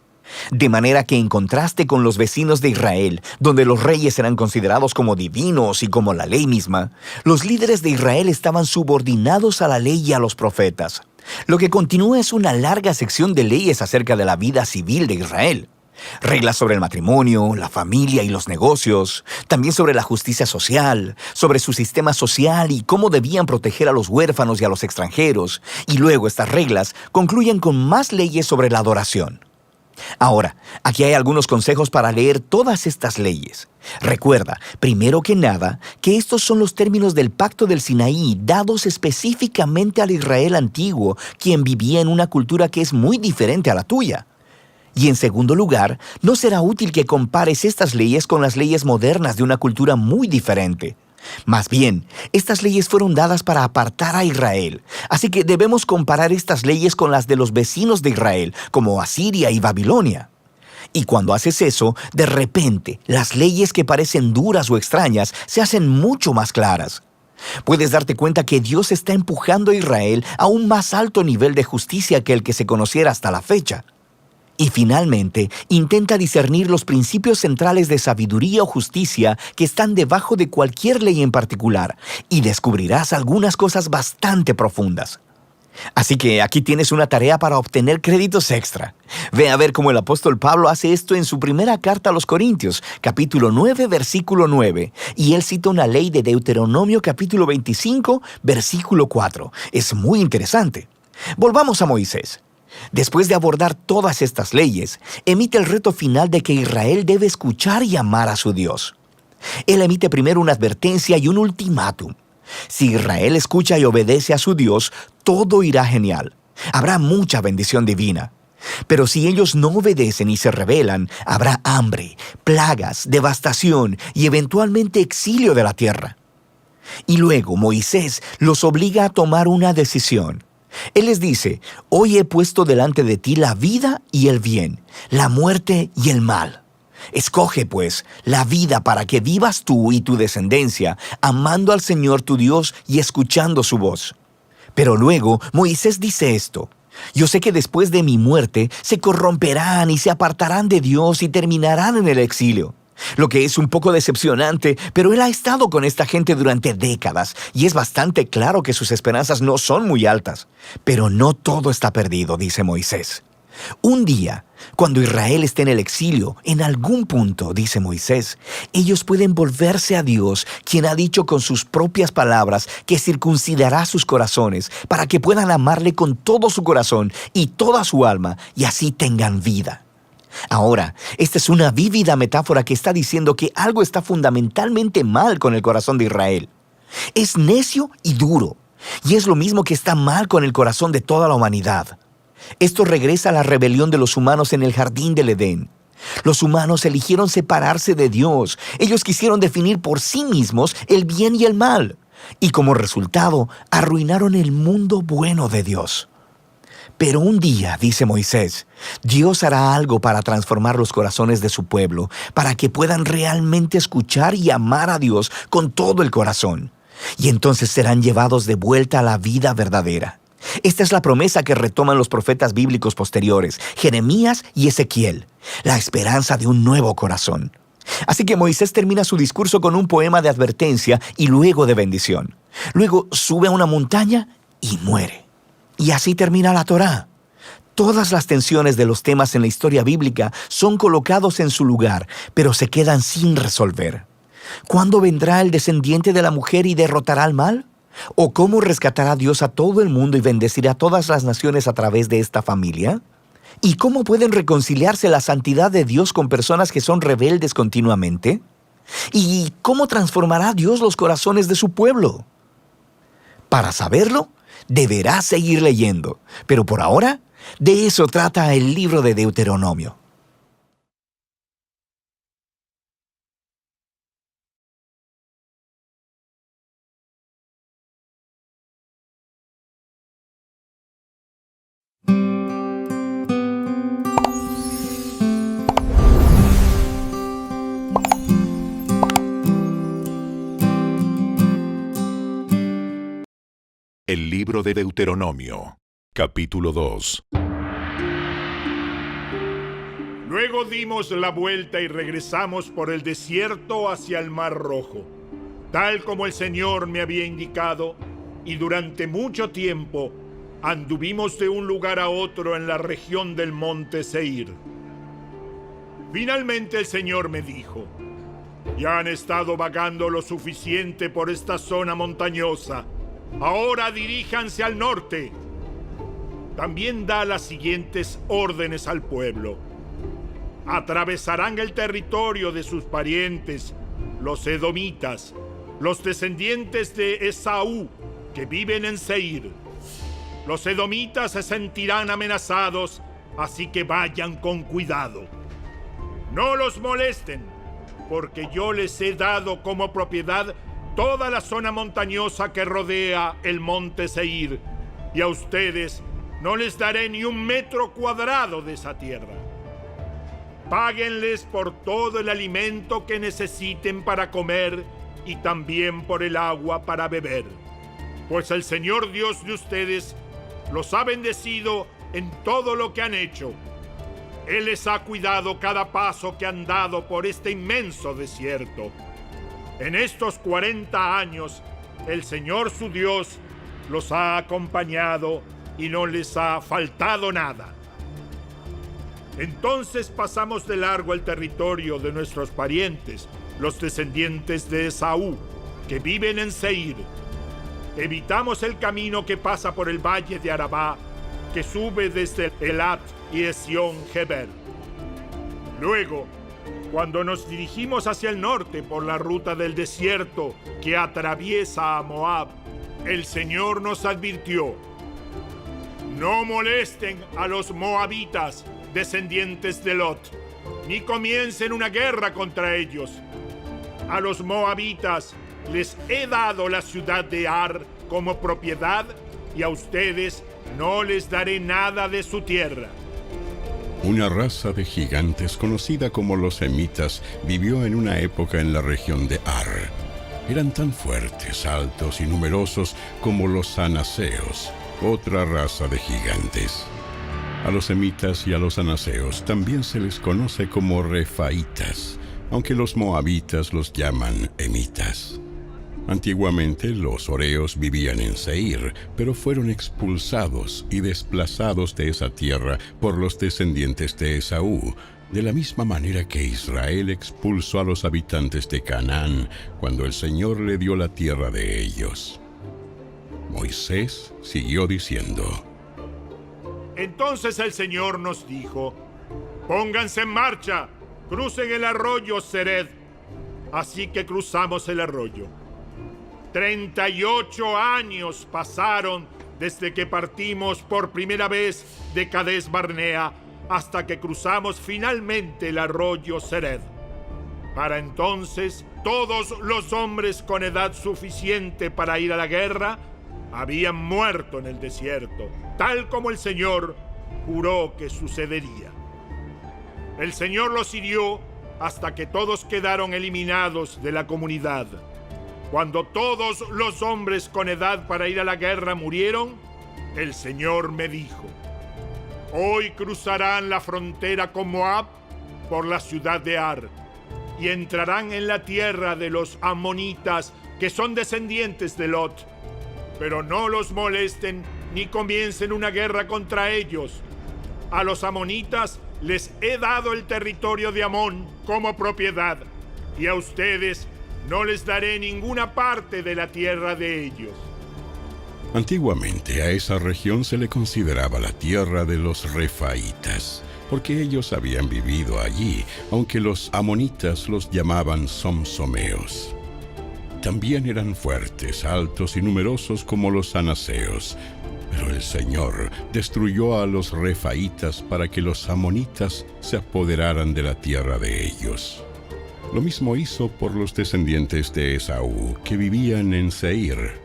De manera que en contraste con los vecinos de Israel, donde los reyes eran considerados como divinos y como la ley misma, los líderes de Israel estaban subordinados a la ley y a los profetas. Lo que continúa es una larga sección de leyes acerca de la vida civil de Israel. Reglas sobre el matrimonio, la familia y los negocios, también sobre la justicia social, sobre su sistema social y cómo debían proteger a los huérfanos y a los extranjeros, y luego estas reglas concluyen con más leyes sobre la adoración. Ahora, aquí hay algunos consejos para leer todas estas leyes. Recuerda, primero que nada, que estos son los términos del Pacto del Sinaí dados específicamente al Israel antiguo, quien vivía en una cultura que es muy diferente a la tuya. Y en segundo lugar, no será útil que compares estas leyes con las leyes modernas de una cultura muy diferente. Más bien, estas leyes fueron dadas para apartar a Israel, así que debemos comparar estas leyes con las de los vecinos de Israel, como Asiria y Babilonia. Y cuando haces eso, de repente, las leyes que parecen duras o extrañas se hacen mucho más claras. Puedes darte cuenta que Dios está empujando a Israel a un más alto nivel de justicia que el que se conociera hasta la fecha. Y finalmente, intenta discernir los principios centrales de sabiduría o justicia que están debajo de cualquier ley en particular, y descubrirás algunas cosas bastante profundas. Así que aquí tienes una tarea para obtener créditos extra. Ve a ver cómo el apóstol Pablo hace esto en su primera carta a los Corintios, capítulo 9, versículo 9, y él cita una ley de Deuteronomio capítulo 25, versículo 4. Es muy interesante. Volvamos a Moisés. Después de abordar todas estas leyes, emite el reto final de que Israel debe escuchar y amar a su Dios. Él emite primero una advertencia y un ultimátum. Si Israel escucha y obedece a su Dios, todo irá genial. Habrá mucha bendición divina. Pero si ellos no obedecen y se rebelan, habrá hambre, plagas, devastación y eventualmente exilio de la tierra. Y luego Moisés los obliga a tomar una decisión. Él les dice: hoy he puesto delante de ti la vida y el bien, la muerte y el mal. Escoge, pues, la vida para que vivas tú y tu descendencia, amando al Señor tu Dios y escuchando su voz. Pero luego Moisés dice esto: yo sé que después de mi muerte se corromperán y se apartarán de Dios y terminarán en el exilio. Lo que es un poco decepcionante, pero él ha estado con esta gente durante décadas y es bastante claro que sus esperanzas no son muy altas. Pero no todo está perdido, dice Moisés. Un día, cuando Israel esté en el exilio, en algún punto, dice Moisés, ellos pueden volverse a Dios, quien ha dicho con sus propias palabras que circuncidará sus corazones para que puedan amarle con todo su corazón y toda su alma y así tengan vida. Ahora, esta es una vívida metáfora que está diciendo que algo está fundamentalmente mal con el corazón de Israel. Es necio y duro, y es lo mismo que está mal con el corazón de toda la humanidad. Esto regresa a la rebelión de los humanos en el jardín del Edén. Los humanos eligieron separarse de Dios. Ellos quisieron definir por sí mismos el bien y el mal, y como resultado, arruinaron el mundo bueno de Dios. Pero un día, dice Moisés, Dios hará algo para transformar los corazones de su pueblo, para que puedan realmente escuchar y amar a Dios con todo el corazón. Y entonces serán llevados de vuelta a la vida verdadera. Esta es la promesa que retoman los profetas bíblicos posteriores, Jeremías y Ezequiel, la esperanza de un nuevo corazón. Así que Moisés termina su discurso con un poema de advertencia y luego de bendición. Luego sube a una montaña y muere. Y así termina la Torá. Todas las tensiones de los temas en la historia bíblica son colocados en su lugar, pero se quedan sin resolver. ¿Cuándo vendrá el descendiente de la mujer y derrotará al mal? ¿O cómo rescatará Dios a todo el mundo y bendecirá a todas las naciones a través de esta familia? ¿Y cómo pueden reconciliarse la santidad de Dios con personas que son rebeldes continuamente? ¿Y cómo transformará Dios los corazones de su pueblo? Para saberlo, deberás seguir leyendo. Pero por ahora, de eso trata el libro de Deuteronomio. El libro de Deuteronomio, capítulo 2. Luego dimos la vuelta y regresamos por el desierto hacia el Mar Rojo, tal como el Señor me había indicado, y durante mucho tiempo anduvimos de un lugar a otro en la región del monte Seir. Finalmente el Señor me dijo: ya han estado vagando lo suficiente por esta zona montañosa. Ahora diríjanse al norte. También da las siguientes órdenes al pueblo: atravesarán el territorio de sus parientes, los edomitas, los descendientes de Esaú, que viven en Seir. Los edomitas se sentirán amenazados, así que vayan con cuidado. No los molesten, porque yo les he dado como propiedad toda la zona montañosa que rodea el monte Seir, y a ustedes no les daré ni un metro cuadrado de esa tierra. Páguenles por todo el alimento que necesiten para comer y también por el agua para beber, pues el Señor Dios de ustedes los ha bendecido en todo lo que han hecho. Él les ha cuidado cada paso que han dado por este inmenso desierto. En estos 40 años, el Señor su Dios los ha acompañado y no les ha faltado nada. Entonces pasamos de largo el territorio de nuestros parientes, los descendientes de Esaú, que viven en Seir. Evitamos el camino que pasa por el valle de Arabá, que sube desde Elat y Esión-Geber. Luego, cuando nos dirigimos hacia el norte por la ruta del desierto que atraviesa a Moab, el Señor nos advirtió: no molesten a los moabitas, descendientes de Lot, ni comiencen una guerra contra ellos. A los moabitas les he dado la ciudad de Ar como propiedad, y a ustedes no les daré nada de su tierra. Una raza de gigantes conocida como los semitas vivió en una época en la región de Ar. Eran tan fuertes, altos y numerosos como los anaseos, otra raza de gigantes. A los semitas y a los anaseos también se les conoce como refaitas, aunque los moabitas los llaman emitas. Antiguamente los horeos vivían en Seir, pero fueron expulsados y desplazados de esa tierra por los descendientes de Esaú, de la misma manera que Israel expulsó a los habitantes de Canaán cuando el Señor le dio la tierra de ellos. Moisés siguió diciendo: Entonces el Señor nos dijo: pónganse en marcha, crucen el arroyo Sered. Así que cruzamos el arroyo. 38 años pasaron desde que partimos por primera vez de Cades Barnea hasta que cruzamos finalmente el arroyo Sered. Para entonces, todos los hombres con edad suficiente para ir a la guerra habían muerto en el desierto, tal como el Señor juró que sucedería. El Señor los hirió hasta que todos quedaron eliminados de la comunidad. Cuando todos los hombres con edad para ir a la guerra murieron, el Señor me dijo: hoy cruzarán la frontera con Moab por la ciudad de Ar y entrarán en la tierra de los amonitas, que son descendientes de Lot. Pero no los molesten ni comiencen una guerra contra ellos, a los amonitas les he dado el territorio de Amón como propiedad, y a ustedes no les daré ninguna parte de la tierra de ellos. Antiguamente a esa región se le consideraba la tierra de los refaítas, porque ellos habían vivido allí, aunque los amonitas los llamaban somsomeos. También eran fuertes, altos y numerosos como los anaseos, pero el Señor destruyó a los refaítas para que los amonitas se apoderaran de la tierra de ellos. Lo mismo hizo por los descendientes de Esaú, que vivían en Seir,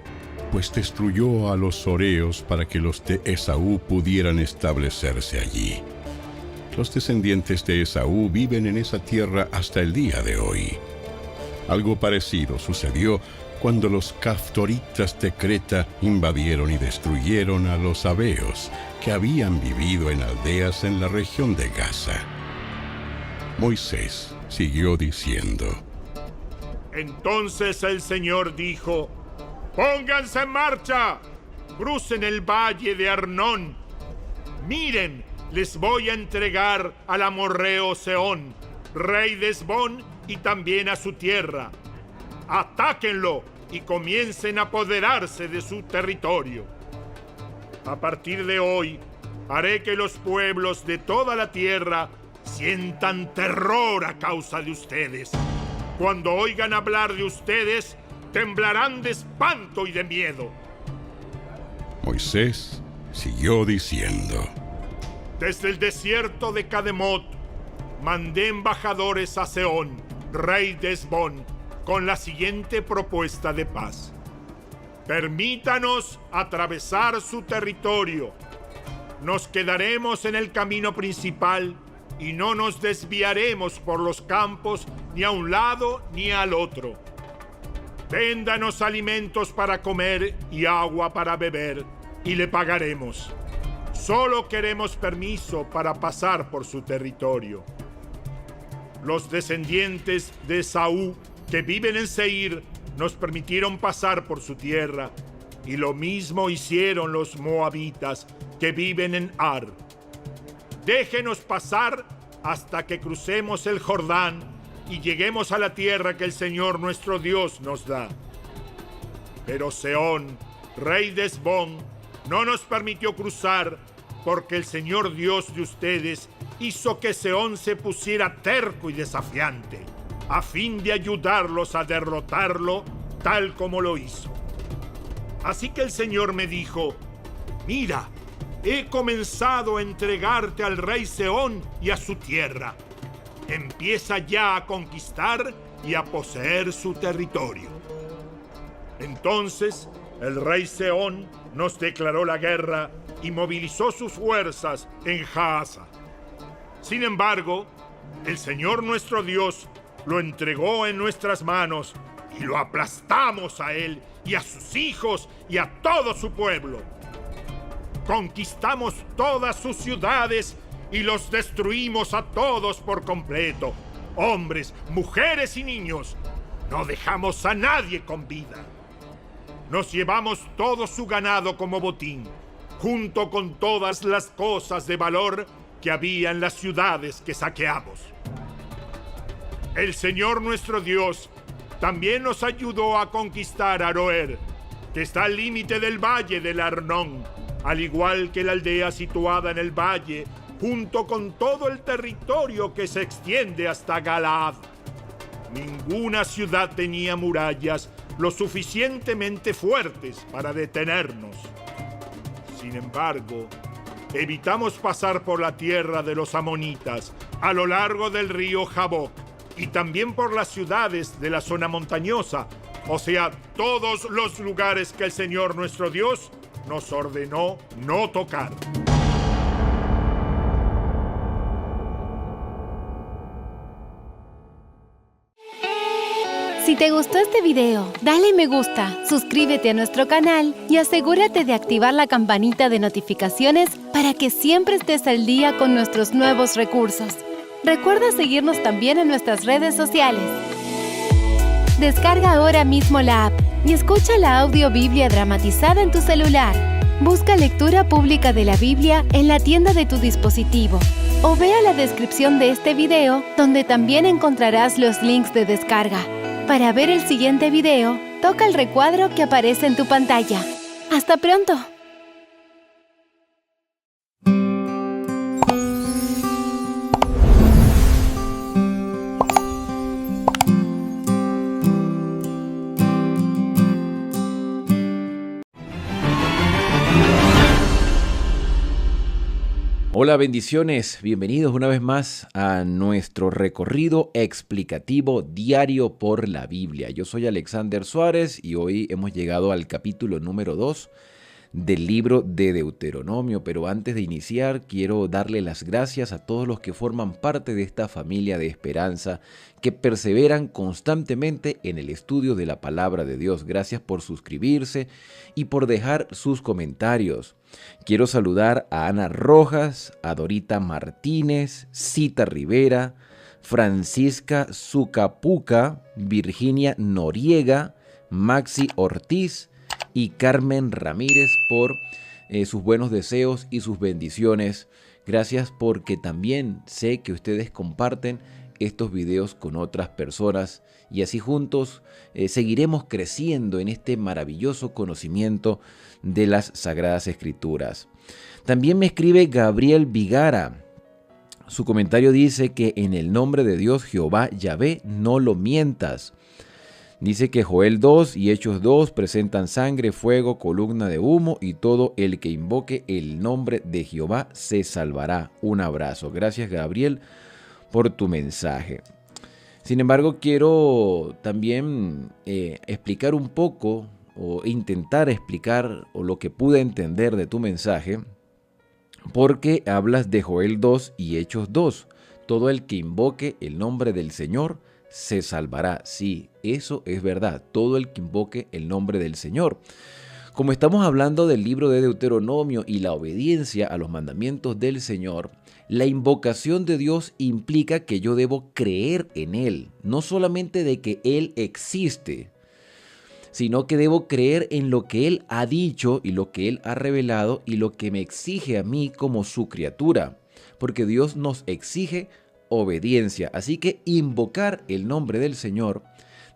pues destruyó a los horeos para que los de Esaú pudieran establecerse allí. Los descendientes de Esaú viven en esa tierra hasta el día de hoy. Algo parecido sucedió cuando los caftoritas de Creta invadieron y destruyeron a los sabeos, que habían vivido en aldeas en la región de Gaza. Moisés siguió diciendo: Entonces el Señor dijo: ¡Pónganse en marcha! ¡Crucen el valle de Arnón! ¡Miren! Les voy a entregar al amorreo Sehón, rey de Hesbón, y también a su tierra. ¡Atáquenlo y comiencen a apoderarse de su territorio! A partir de hoy, haré que los pueblos de toda la tierra sientan terror a causa de ustedes. Cuando oigan hablar de ustedes, temblarán de espanto y de miedo. Moisés siguió diciendo: Desde el desierto de Cademot, mandé embajadores a Sehón, rey de Hesbón, con la siguiente propuesta de paz. Permítanos atravesar su territorio. Nos quedaremos en el camino principal y no nos desviaremos por los campos ni a un lado ni al otro. Véndanos alimentos para comer y agua para beber, y le pagaremos. Solo queremos permiso para pasar por su territorio. Los descendientes de Esaú que viven en Seir nos permitieron pasar por su tierra, y lo mismo hicieron los moabitas que viven en Ar. Déjenos pasar hasta que crucemos el Jordán y lleguemos a la tierra que el Señor nuestro Dios nos da. Pero Sehón, rey de Hesbón, no nos permitió cruzar, porque el Señor Dios de ustedes hizo que Sehón se pusiera terco y desafiante, a fin de ayudarlos a derrotarlo tal como lo hizo. Así que el Señor me dijo: Mira, he comenzado a entregarte al rey Sehón y a su tierra. Empieza ya a conquistar y a poseer su territorio. Entonces el rey Sehón nos declaró la guerra y movilizó sus fuerzas en Jahaza. Sin embargo, el Señor nuestro Dios lo entregó en nuestras manos y lo aplastamos a él y a sus hijos y a todo su pueblo. Conquistamos todas sus ciudades y los destruimos a todos por completo, hombres, mujeres y niños. No dejamos a nadie con vida. Nos llevamos todo su ganado como botín, junto con todas las cosas de valor que había en las ciudades que saqueamos. El Señor nuestro Dios también nos ayudó a conquistar Aroer, que está al límite del valle del Arnón, al igual que la aldea situada en el valle, junto con todo el territorio que se extiende hasta Galaad. Ninguna ciudad tenía murallas lo suficientemente fuertes para detenernos. Sin embargo, evitamos pasar por la tierra de los amonitas, a lo largo del río Jaboc, y también por las ciudades de la zona montañosa, o sea, todos los lugares que el Señor nuestro Dios nos ordenó no tocar. Si te gustó este video, dale me gusta, suscríbete a nuestro canal y asegúrate de activar la campanita de notificaciones para que siempre estés al día con nuestros nuevos recursos. Recuerda seguirnos también en nuestras redes sociales. Descarga ahora mismo la app y escucha la audiobiblia dramatizada en tu celular. Busca Lectura Pública de la Biblia en la tienda de tu dispositivo o vea la descripción de este video, donde también encontrarás los links de descarga. Para ver el siguiente video, toca el recuadro que aparece en tu pantalla. ¡Hasta pronto! Hola, bendiciones, bienvenidos una vez más a nuestro recorrido explicativo diario por la Biblia. Yo soy Alexander Suárez y hoy hemos llegado al capítulo número 2 del libro de Deuteronomio, pero antes de iniciar quiero darle las gracias a todos los que forman parte de esta familia de esperanza, que perseveran constantemente en el estudio de la palabra de Dios. Gracias por suscribirse y por dejar sus comentarios. Quiero saludar a Ana Rojas, a Dorita Martínez, Cita Rivera, Francisca Zucapuca, Virginia Noriega, Maxi Ortiz y Carmen Ramírez por sus buenos deseos y sus bendiciones. Gracias porque también sé que ustedes comparten estos videos con otras personas y así juntos seguiremos creciendo en este maravilloso conocimiento de las Sagradas Escrituras. También me escribe Gabriel Vigara. Su comentario dice que en el nombre de Dios Jehová Yahvé no lo mientas. Dice que Joel 2 y Hechos 2 presentan sangre, fuego, columna de humo y todo el que invoque el nombre de Jehová se salvará. Un abrazo. Gracias, Gabriel, por tu mensaje. Sin embargo, quiero también explicar un poco o intentar explicar o lo que pude entender de tu mensaje, porque hablas de Joel 2 y Hechos 2. Todo el que invoque el nombre del Señor se salvará. Sí, eso es verdad. Todo el que invoque el nombre del Señor. Como estamos hablando del libro de Deuteronomio y la obediencia a los mandamientos del Señor, la invocación de Dios implica que yo debo creer en Él, no solamente de que Él existe, sino que debo creer en lo que Él ha dicho y lo que Él ha revelado y lo que me exige a mí como su criatura, porque Dios nos exige obediencia. Así que invocar el nombre del Señor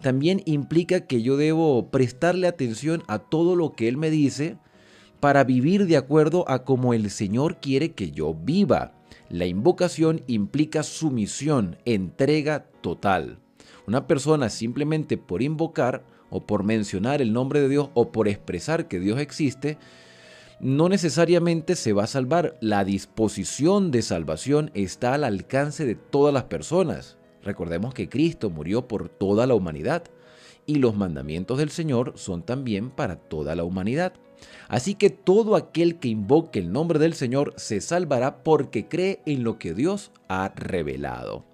también implica que yo debo prestarle atención a todo lo que Él me dice para vivir de acuerdo a como el Señor quiere que yo viva. La invocación implica sumisión, entrega total. Una persona simplemente por invocar o por mencionar el nombre de Dios o por expresar que Dios existe, no necesariamente se va a salvar. La disposición de salvación está al alcance de todas las personas. Recordemos que Cristo murió por toda la humanidad y los mandamientos del Señor son también para toda la humanidad. Así que todo aquel que invoque el nombre del Señor se salvará porque cree en lo que Dios ha revelado.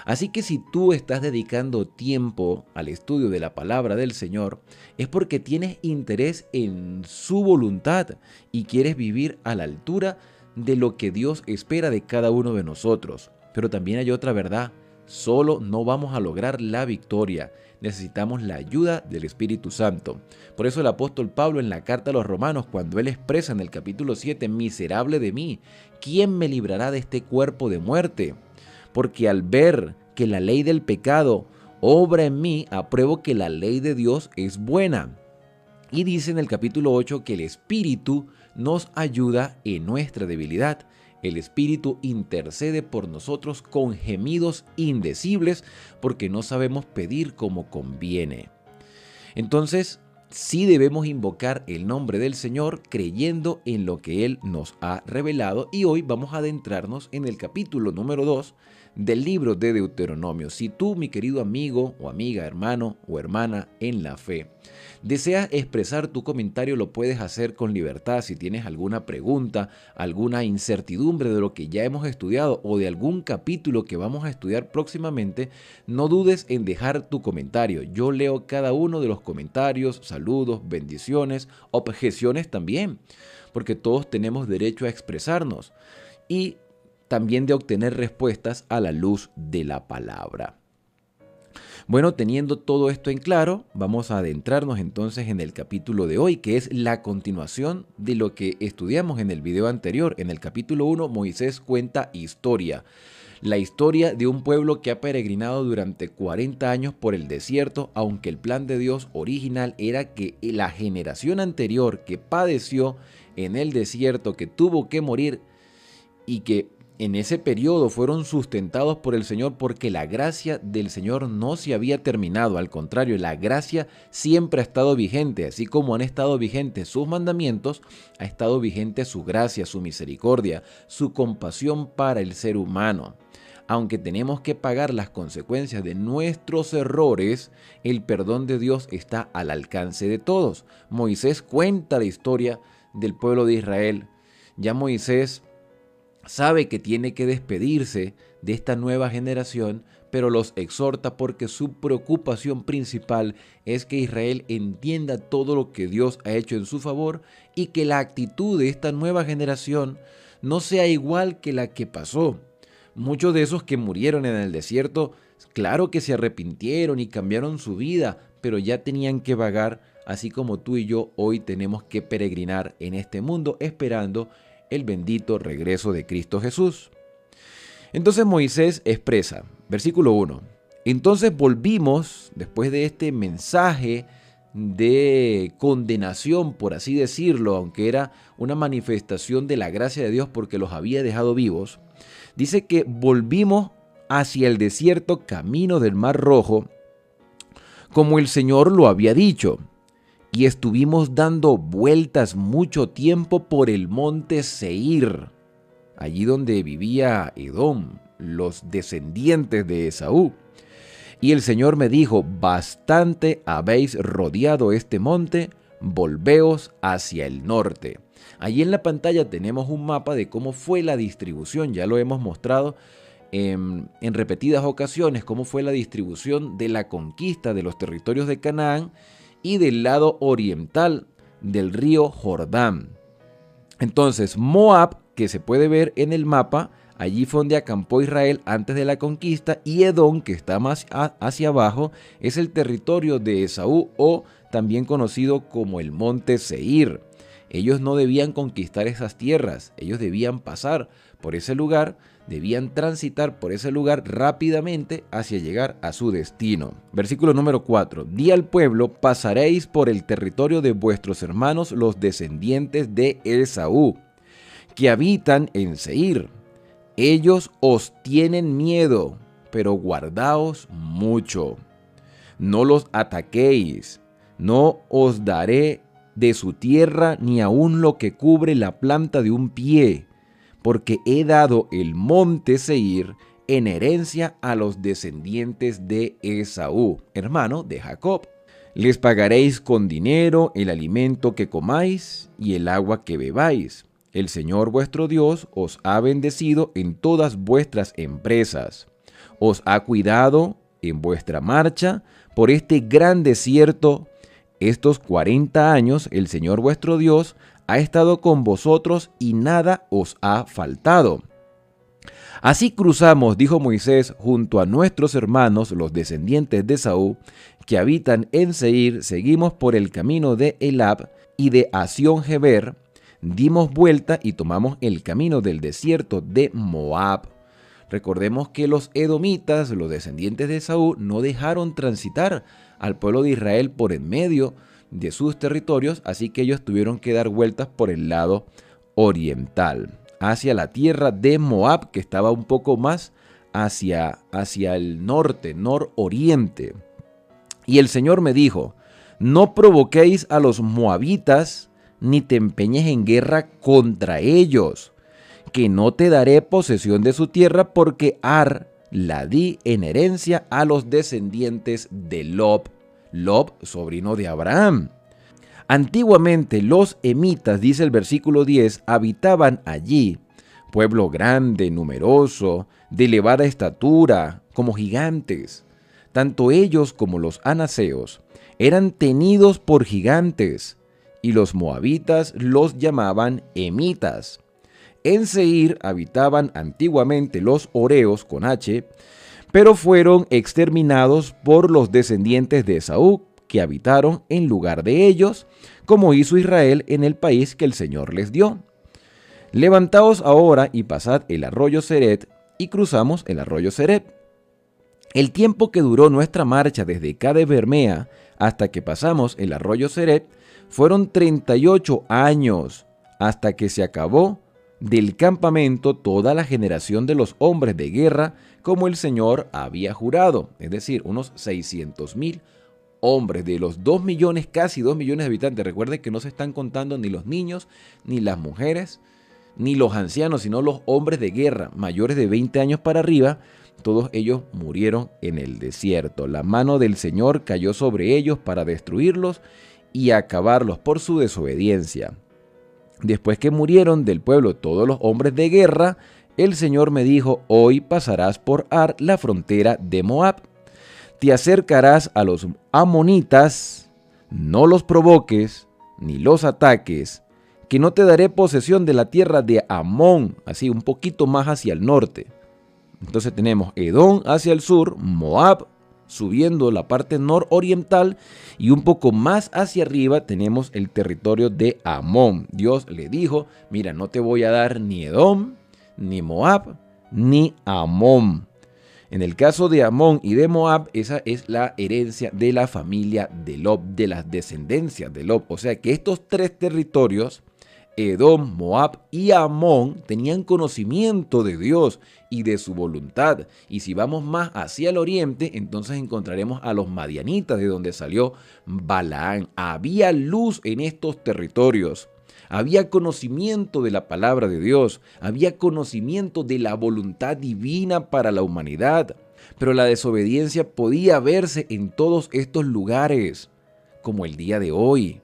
Así que si tú estás dedicando tiempo al estudio de la palabra del Señor, es porque tienes interés en su voluntad y quieres vivir a la altura de lo que Dios espera de cada uno de nosotros. Pero también hay otra verdad: solo no vamos a lograr la victoria. Necesitamos la ayuda del Espíritu Santo. Por eso el apóstol Pablo en la carta a los Romanos, cuando él expresa en el capítulo 7, miserable de mí, ¿quién me librará de este cuerpo de muerte? Porque al ver que la ley del pecado obra en mí, apruebo que la ley de Dios es buena. Y dice en el capítulo 8 que el Espíritu nos ayuda en nuestra debilidad. El Espíritu intercede por nosotros con gemidos indecibles porque no sabemos pedir como conviene. Entonces, sí debemos invocar el nombre del Señor creyendo en lo que Él nos ha revelado, y hoy vamos a adentrarnos en el capítulo número 2 del libro de Deuteronomio. Si tú, mi querido amigo o amiga, hermano o hermana en la fe, deseas expresar tu comentario, lo puedes hacer con libertad. Si tienes alguna pregunta, alguna incertidumbre de lo que ya hemos estudiado o de algún capítulo que vamos a estudiar próximamente, no dudes en dejar tu comentario. Yo leo cada uno de los comentarios, saludos, bendiciones, objeciones también, porque todos tenemos derecho a expresarnos y también de obtener respuestas a la luz de la palabra. Bueno, teniendo todo esto en claro, vamos a adentrarnos entonces en el capítulo de hoy, que es la continuación de lo que estudiamos en el video anterior. En el capítulo 1, Moisés cuenta historia. La historia de un pueblo que ha peregrinado durante 40 años por el desierto, aunque el plan de Dios original era que la generación anterior que padeció en el desierto, que tuvo que morir y que en ese periodo fueron sustentados por el Señor, porque la gracia del Señor no se había terminado. Al contrario, la gracia siempre ha estado vigente. Así como han estado vigentes sus mandamientos, ha estado vigente su gracia, su misericordia, su compasión para el ser humano. Aunque tenemos que pagar las consecuencias de nuestros errores, el perdón de Dios está al alcance de todos. Moisés cuenta la historia del pueblo de Israel. Ya Moisés sabe que tiene que despedirse de esta nueva generación, pero los exhorta porque su preocupación principal es que Israel entienda todo lo que Dios ha hecho en su favor y que la actitud de esta nueva generación no sea igual que la que pasó. Muchos de esos que murieron en el desierto, claro que se arrepintieron y cambiaron su vida, pero ya tenían que vagar, así como tú y yo hoy tenemos que peregrinar en este mundo esperando el bendito regreso de Cristo Jesús. Entonces Moisés expresa, versículo 1, entonces volvimos, después de este mensaje de condenación, por así decirlo, aunque era una manifestación de la gracia de Dios porque los había dejado vivos, dice que volvimos hacia el desierto camino del Mar Rojo, como el Señor lo había dicho. Y estuvimos dando vueltas mucho tiempo por el monte Seir, allí donde vivía Edom, los descendientes de Esaú. Y el Señor me dijo, bastante habéis rodeado este monte, volveos hacia el norte. Allí en la pantalla tenemos un mapa de cómo fue la distribución, ya lo hemos mostrado en repetidas ocasiones, cómo fue la distribución de la conquista de los territorios de Canaán y del lado oriental del río Jordán. Entonces, Moab, que se puede ver en el mapa, allí fue donde acampó Israel antes de la conquista, y Edom, que está más hacia abajo, es el territorio de Esaú, o también conocido como el monte Seir. Ellos no debían conquistar esas tierras, ellos debían pasar por ese lugar, debían transitar por ese lugar rápidamente hacia llegar a su destino. Versículo número 4. Di al pueblo, pasaréis por el territorio de vuestros hermanos los descendientes de Esaú, que habitan en Seir. Ellos os tienen miedo, pero guardaos mucho. No los ataquéis, no os daré de su tierra ni aun lo que cubre la planta de un pie, porque he dado el monte Seir en herencia a los descendientes de Esaú, hermano de Jacob. Les pagaréis con dinero el alimento que comáis y el agua que bebáis. El Señor vuestro Dios os ha bendecido en todas vuestras empresas. Os ha cuidado en vuestra marcha por este gran desierto. Estos 40 años el Señor vuestro Dios ha estado con vosotros y nada os ha faltado. Así cruzamos, dijo Moisés, junto a nuestros hermanos, los descendientes de Esaú, que habitan en Seir, seguimos por el camino de Elab y de Asión-Geber, dimos vuelta y tomamos el camino del desierto de Moab. Recordemos que los edomitas, los descendientes de Esaú, no dejaron transitar al pueblo de Israel por en medio de sus territorios, así que ellos tuvieron que dar vueltas por el lado oriental, hacia la tierra de Moab, que estaba un poco más hacia el norte, nororiente. Y el Señor me dijo, no provoquéis a los moabitas, ni te empeñes en guerra contra ellos, que no te daré posesión de su tierra, porque Ar la di en herencia a los descendientes de Lob, sobrino de Abraham. Antiguamente los emitas, dice el versículo 10, habitaban allí, pueblo grande, numeroso, de elevada estatura, como gigantes. Tanto ellos como los anaseos eran tenidos por gigantes, y los moabitas los llamaban emitas. En Seir habitaban antiguamente los horeos con H, pero fueron exterminados por los descendientes de Esaú, que habitaron en lugar de ellos, como hizo Israel en el país que el Señor les dio. Levantaos ahora y pasad el arroyo Ceret, y cruzamos el arroyo Ceret. El tiempo que duró nuestra marcha desde Cades Barnea hasta que pasamos el arroyo Ceret fueron 38 años, hasta que se acabó del campamento toda la generación de los hombres de guerra, como el Señor había jurado, es decir, unos 600,000 hombres de los 2 millones, casi 2 millones de habitantes. Recuerden que no se están contando ni los niños, ni las mujeres, ni los ancianos, sino los hombres de guerra mayores de 20 años para arriba. Todos ellos murieron en el desierto. La mano del Señor cayó sobre ellos para destruirlos y acabarlos por su desobediencia. Después que murieron del pueblo todos los hombres de guerra, el Señor me dijo: hoy pasarás por Ar, la frontera de Moab. Te acercarás a los amonitas, no los provoques, ni los ataques, que no te daré posesión de la tierra de Amón, así un poquito más hacia el norte. Entonces tenemos Edom hacia el sur, Moab subiendo la parte nororiental, y un poco más hacia arriba tenemos el territorio de Amón. Dios le dijo: mira, no te voy a dar ni Edom, ni Moab, ni Amón. En el caso de Amón y de Moab, esa es la herencia de la familia de Lot, de las descendencias de Lot. O sea que estos tres territorios, Edom, Moab y Amón, tenían conocimiento de Dios y de su voluntad. Y si vamos más hacia el oriente, entonces encontraremos a los madianitas, de donde salió Balaán. Había luz en estos territorios. Había conocimiento de la palabra de Dios, había conocimiento de la voluntad divina para la humanidad, pero la desobediencia podía verse en todos estos lugares, como el día de hoy.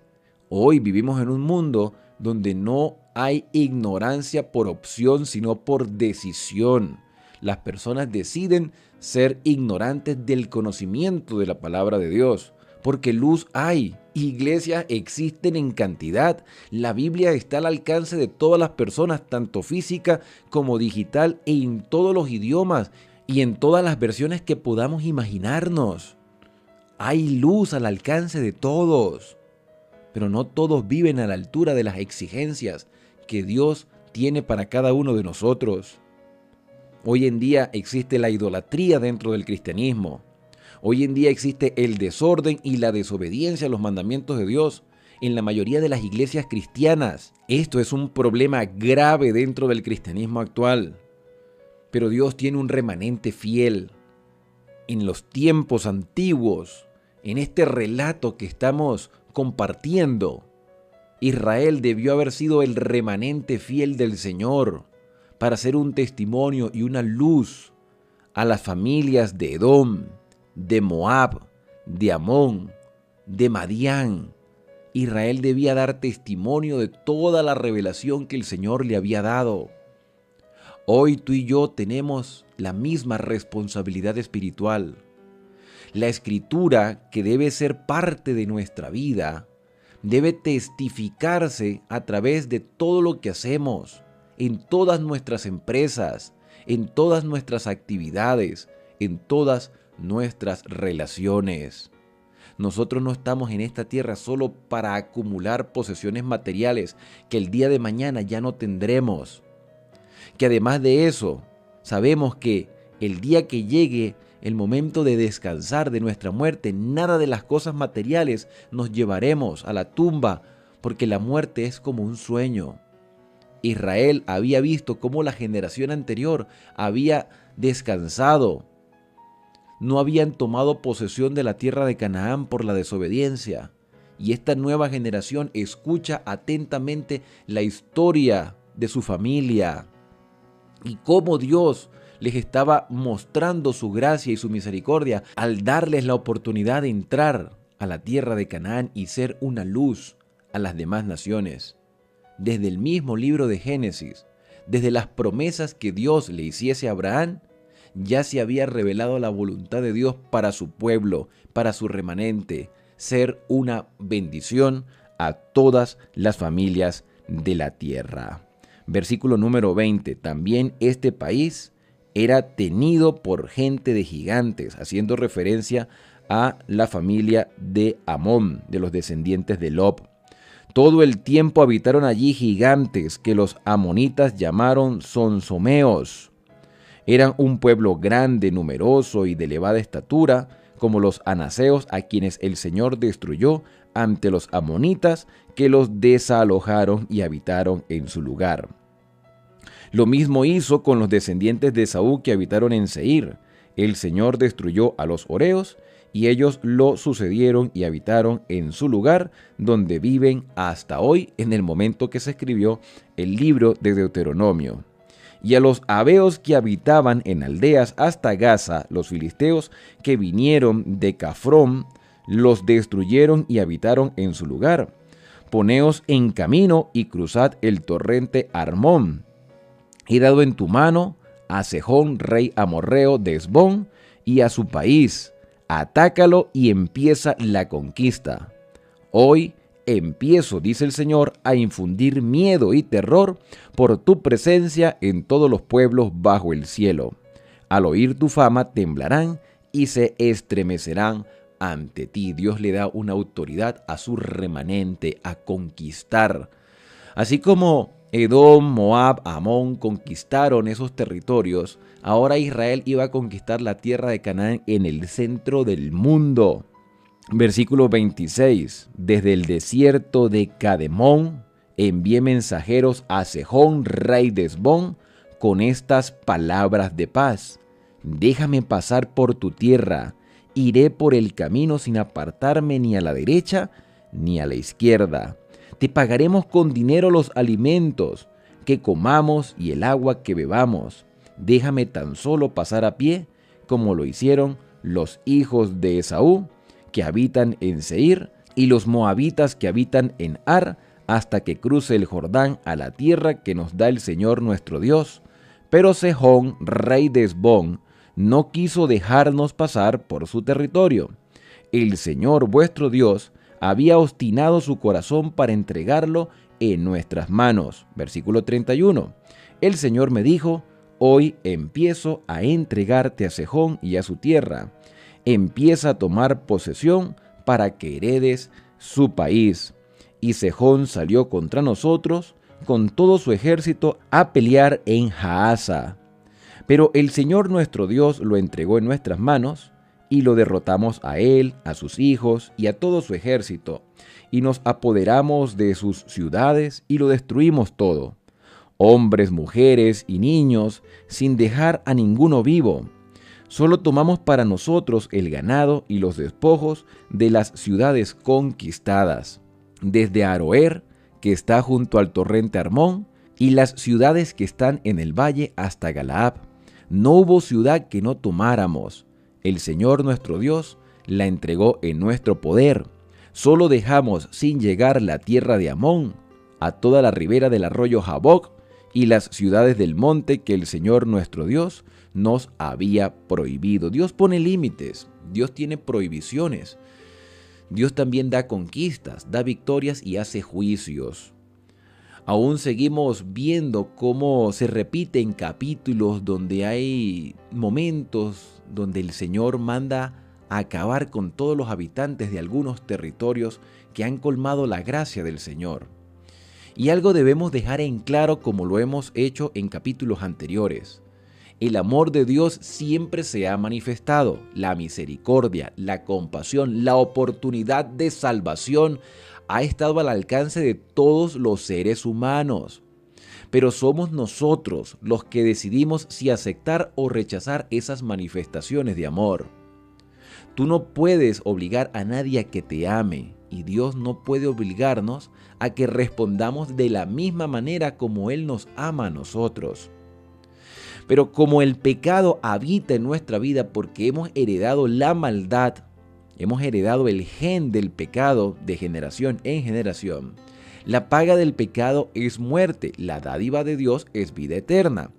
Hoy vivimos en un mundo donde no hay ignorancia por opción, sino por decisión. Las personas deciden ser ignorantes del conocimiento de la palabra de Dios, porque luz hay. Iglesias existen en cantidad. La Biblia está al alcance de todas las personas, tanto física como digital, e en todos los idiomas y en todas las versiones que podamos imaginarnos. Hay luz al alcance de todos, pero no todos viven a la altura de las exigencias que Dios tiene para cada uno de nosotros. Hoy en día existe la idolatría dentro del cristianismo. Hoy en día existe el desorden y la desobediencia a los mandamientos de Dios en la mayoría de las iglesias cristianas. Esto es un problema grave dentro del cristianismo actual. Pero Dios tiene un remanente fiel. En los tiempos antiguos, en este relato que estamos compartiendo, Israel debió haber sido el remanente fiel del Señor para ser un testimonio y una luz a las familias de Edom, de Moab, de Amón, de Madián. Israel debía dar testimonio de toda la revelación que el Señor le había dado. Hoy tú y yo tenemos la misma responsabilidad espiritual. La Escritura, que debe ser parte de nuestra vida, debe testificarse a través de todo lo que hacemos, en todas nuestras empresas, en todas nuestras actividades, en todas nuestras relaciones. Nosotros no estamos en esta tierra solo para acumular posesiones materiales que el día de mañana ya no tendremos. Que además de eso, sabemos que el día que llegue el momento de descansar de nuestra muerte, nada de las cosas materiales nos llevaremos a la tumba, porque la muerte es como un sueño. Israel había visto cómo la generación anterior había descansado. No habían tomado posesión de la tierra de Canaán por la desobediencia. Y esta nueva generación escucha atentamente la historia de su familia y cómo Dios les estaba mostrando su gracia y su misericordia al darles la oportunidad de entrar a la tierra de Canaán y ser una luz a las demás naciones. Desde el mismo libro de Génesis, desde las promesas que Dios le hiciese a Abraham, ya se había revelado la voluntad de Dios para su pueblo, para su remanente, ser una bendición a todas las familias de la tierra. Versículo número 20. También este país era tenido por gente de gigantes, haciendo referencia a la familia de Amón, de los descendientes de Lob. Todo el tiempo habitaron allí gigantes que los amonitas llamaron zonzomeos. Eran un pueblo grande, numeroso y de elevada estatura, como los anaseos a quienes el Señor destruyó ante los amonitas que los desalojaron y habitaron en su lugar. Lo mismo hizo con los descendientes de Esaú que habitaron en Seir. El Señor destruyó a los horeos y ellos lo sucedieron y habitaron en su lugar, donde viven hasta hoy, en el momento que se escribió el libro de Deuteronomio. Y a los habeos que habitaban en aldeas hasta Gaza, los filisteos que vinieron de Cafrón, los destruyeron y habitaron en su lugar. Poneos en camino y cruzad el torrente Armón. He dado en tu mano a Sejón, rey amorreo de Hesbón, y a su país. Atácalo y empieza la conquista. Hoy empiezo, dice el Señor, a infundir miedo y terror por tu presencia en todos los pueblos bajo el cielo. Al oír tu fama temblarán y se estremecerán ante ti. Dios le da una autoridad a su remanente a conquistar. Así como Edom, Moab, Amón conquistaron esos territorios, ahora Israel iba a conquistar la tierra de Canaán en el centro del mundo. Versículo 26. Desde el desierto de Cademón envié mensajeros a Sejón, rey de Hesbón, con estas palabras de paz. Déjame pasar por tu tierra. Iré por el camino sin apartarme ni a la derecha ni a la izquierda. Te pagaremos con dinero los alimentos que comamos y el agua que bebamos. Déjame tan solo pasar a pie, como lo hicieron los hijos de Esaú, que habitan en Seir, y los moabitas que habitan en Ar, hasta que cruce el Jordán a la tierra que nos da el Señor nuestro Dios. Pero Sejón, rey de Hesbón, no quiso dejarnos pasar por su territorio. El Señor vuestro Dios había obstinado su corazón para entregarlo en nuestras manos. Versículo 31. El Señor me dijo: hoy empiezo a entregarte a Sejón y a su tierra. Empieza a tomar posesión para que heredes su país. Y Sejón salió contra nosotros con todo su ejército a pelear en Jaasa. Pero el Señor nuestro Dios lo entregó en nuestras manos, y lo derrotamos a él, a sus hijos y a todo su ejército, y nos apoderamos de sus ciudades y lo destruimos todo, hombres, mujeres y niños, sin dejar a ninguno vivo. Solo tomamos para nosotros el ganado y los despojos de las ciudades conquistadas, desde Aroer, que está junto al torrente Armón, y las ciudades que están en el valle hasta Galaad. No hubo ciudad que no tomáramos. El Señor nuestro Dios la entregó en nuestro poder. Solo dejamos sin llegar la tierra de Amón, a toda la ribera del arroyo Jaboc y las ciudades del monte que el Señor nuestro Dios nos había prohibido. Dios pone límites, Dios tiene prohibiciones. Dios también da conquistas, da victorias y hace juicios. Aún seguimos viendo cómo se repiten capítulos donde hay momentos donde el Señor manda a acabar con todos los habitantes de algunos territorios que han colmado la gracia del Señor. Y algo debemos dejar en claro, como lo hemos hecho en capítulos anteriores. El amor de Dios siempre se ha manifestado, la misericordia, la compasión, la oportunidad de salvación ha estado al alcance de todos los seres humanos. Pero somos nosotros los que decidimos si aceptar o rechazar esas manifestaciones de amor. Tú no puedes obligar a nadie a que te ame, y Dios no puede obligarnos a que respondamos de la misma manera como Él nos ama a nosotros. Pero como el pecado habita en nuestra vida porque hemos heredado la maldad, hemos heredado el gen del pecado de generación en generación, la paga del pecado es muerte, la dádiva de Dios es vida eterna.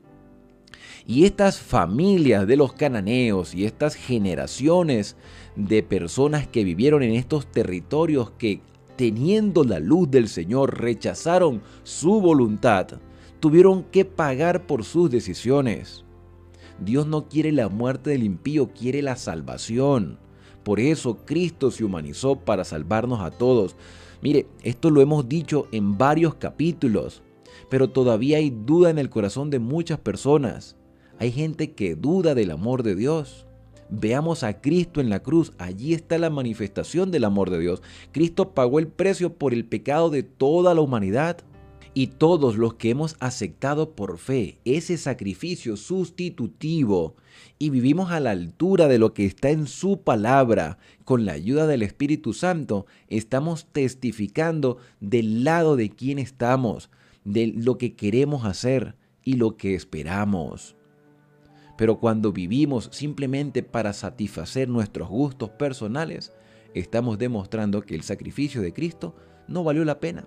Y estas familias de los cananeos y estas generaciones de personas que vivieron en estos territorios que, teniendo la luz del Señor, rechazaron su voluntad, tuvieron que pagar por sus decisiones. Dios no quiere la muerte del impío, quiere la salvación. Por eso Cristo se humanizó para salvarnos a todos. Mire, esto lo hemos dicho en varios capítulos, pero todavía hay duda en el corazón de muchas personas. Hay gente que duda del amor de Dios. Veamos a Cristo en la cruz. Allí está la manifestación del amor de Dios. Cristo pagó el precio por el pecado de toda la humanidad. Y todos los que hemos aceptado por fe ese sacrificio sustitutivo y vivimos a la altura de lo que está en su palabra, con la ayuda del Espíritu Santo, estamos testificando del lado de quién estamos, de lo que queremos hacer y lo que esperamos. Pero cuando vivimos simplemente para satisfacer nuestros gustos personales, estamos demostrando que el sacrificio de Cristo no valió la pena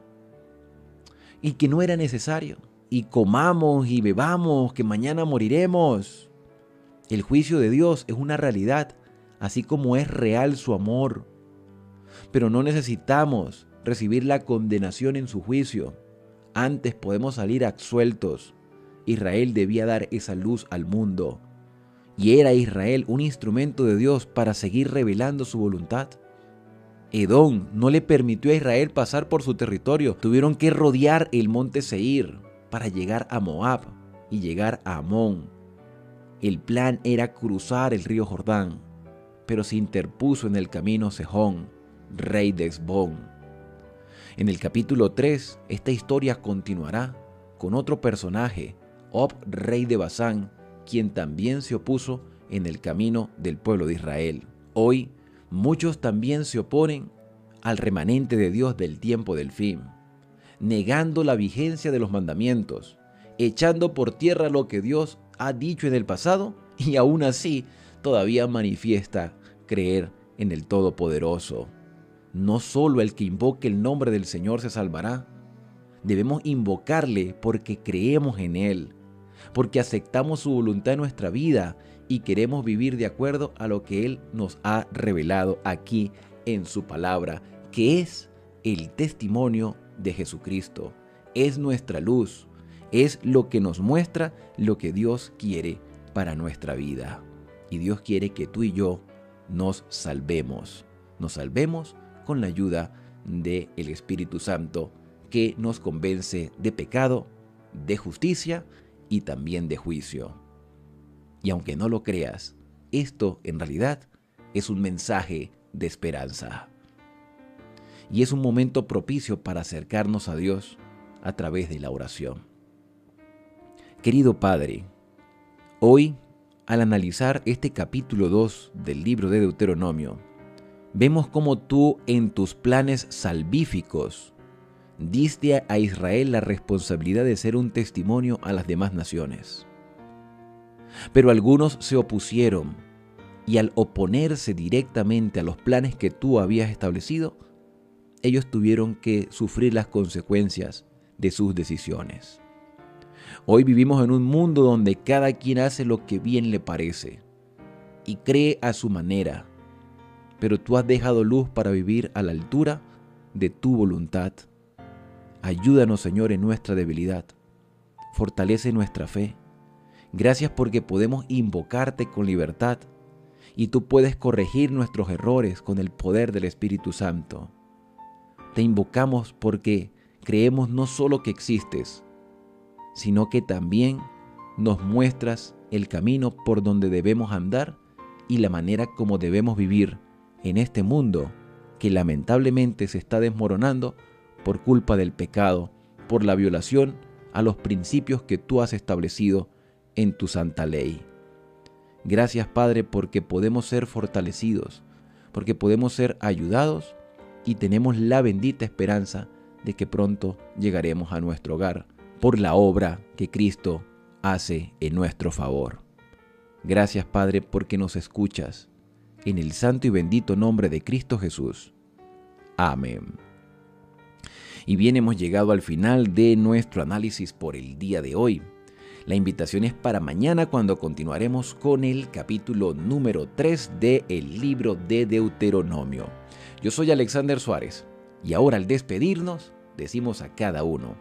y que no era necesario. Y comamos y bebamos, que mañana moriremos. El juicio de Dios es una realidad, así como es real su amor. Pero no necesitamos recibir la condenación en su juicio. Antes podemos salir absueltos. Israel debía dar esa luz al mundo. Y era Israel un instrumento de Dios para seguir revelando su voluntad. Edom no le permitió a Israel pasar por su territorio. Tuvieron que rodear el monte Seir para llegar a Moab y llegar a Amón. El plan era cruzar el río Jordán, pero se interpuso en el camino Sejón, rey de Hesbón. En el capítulo 3, esta historia continuará con otro personaje, Og, rey de Basán, quien también se opuso en el camino del pueblo de Israel. Hoy, muchos también se oponen al remanente de Dios del tiempo del fin, negando la vigencia de los mandamientos, echando por tierra lo que Dios ha dicho en el pasado y aún así todavía manifiesta creer en el Todopoderoso. No solo el que invoque el nombre del Señor se salvará, debemos invocarle porque creemos en Él, porque aceptamos su voluntad en nuestra vida y queremos vivir de acuerdo a lo que Él nos ha revelado aquí en su palabra, que es el testimonio de Jesucristo. Es nuestra luz, es lo que nos muestra lo que Dios quiere para nuestra vida. Y Dios quiere que tú y yo nos salvemos con la ayuda del Espíritu Santo, que nos convence de pecado, de justicia y también de juicio. Y aunque no lo creas, esto en realidad es un mensaje de esperanza. Y es un momento propicio para acercarnos a Dios a través de la oración. Querido Padre, hoy, al analizar este capítulo 2 del libro de Deuteronomio, vemos cómo tú en tus planes salvíficos diste a Israel la responsabilidad de ser un testimonio a las demás naciones. Pero algunos se opusieron y al oponerse directamente a los planes que tú habías establecido, ellos tuvieron que sufrir las consecuencias de sus decisiones. Hoy vivimos en un mundo donde cada quien hace lo que bien le parece y cree a su manera, pero tú has dejado luz para vivir a la altura de tu voluntad. Ayúdanos, Señor, en nuestra debilidad. Fortalece nuestra fe. Gracias porque podemos invocarte con libertad y tú puedes corregir nuestros errores con el poder del Espíritu Santo. Te invocamos porque creemos no solo que existes, sino que también nos muestras el camino por donde debemos andar y la manera como debemos vivir en este mundo que lamentablemente se está desmoronando por culpa del pecado, por la violación a los principios que tú has establecido en tu santa ley. Gracias, Padre, porque podemos ser fortalecidos, porque podemos ser ayudados y tenemos la bendita esperanza de que pronto llegaremos a nuestro hogar por la obra que Cristo hace en nuestro favor. Gracias, Padre, porque nos escuchas. En el santo y bendito nombre de Cristo Jesús. Amén. Y bien, hemos llegado al final de nuestro análisis por el día de hoy. La invitación es para mañana, cuando continuaremos con el capítulo número 3 del libro de Deuteronomio. Yo soy Alexander Suárez y ahora, al despedirnos, decimos a cada uno: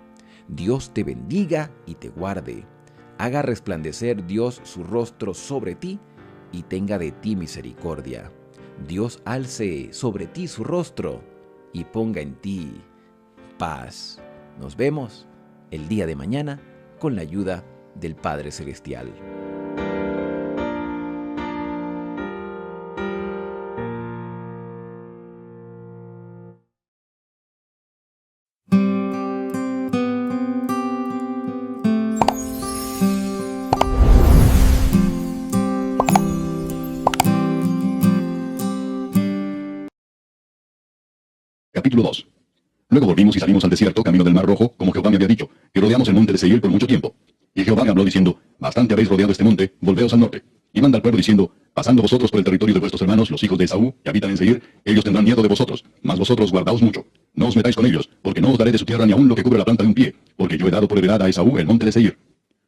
Dios te bendiga y te guarde. haga resplandecer Dios su rostro sobre ti y tenga de ti misericordia. Dios alce sobre ti su rostro y ponga en ti paz. Nos vemos el día de mañana con la ayuda del Padre Celestial. Capítulo 2. Luego volvimos y salimos al desierto, camino del Mar Rojo, como Jehová me había dicho, y rodeamos el monte de Seir por mucho tiempo. Y Jehová me habló diciendo, bastante habéis rodeado este monte, volveos al norte. Y manda al pueblo diciendo, pasando vosotros por el territorio de vuestros hermanos, los hijos de Esaú, que habitan en Seir, ellos tendrán miedo de vosotros, mas vosotros guardaos mucho. No os metáis con ellos, porque no os daré de su tierra ni aun lo que cubre la planta de un pie, porque yo he dado por heredad a Esaú el monte de Seir.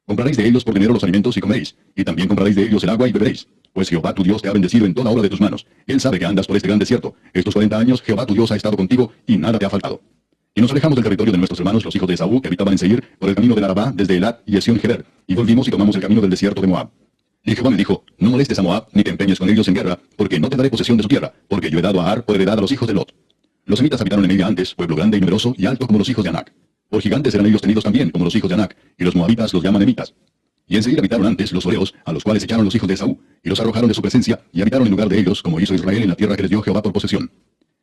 Compraréis de ellos por dinero los alimentos y comeréis, y también compraréis de ellos el agua y beberéis. Pues Jehová tu Dios te ha bendecido en toda obra de tus manos. Él sabe que andas por este gran desierto. Estos 40 años Jehová tu Dios ha estado contigo, y nada te ha faltado. Y nos alejamos del territorio de nuestros hermanos, los hijos de Esaú, que habitaban en Seir, por el camino del Arabá, desde Elat y Esión-Geber, y volvimos y tomamos el camino del desierto de Moab. Y Jehová me dijo, no molestes a Moab, ni te empeñes con ellos en guerra, porque no te daré posesión de su tierra, porque yo he dado a Ar por heredad a los hijos de Lot. Los semitas habitaron en ella antes, pueblo grande y numeroso, y alto como los hijos de Anac. Por gigantes eran ellos tenidos también, como los hijos de Anac, y los moabitas los llaman emitas. Y en Seir habitaron antes los oreos, a los cuales echaron los hijos de Esaú, y los arrojaron de su presencia, y habitaron en lugar de ellos, como hizo Israel en la tierra que les dio Jehová por posesión.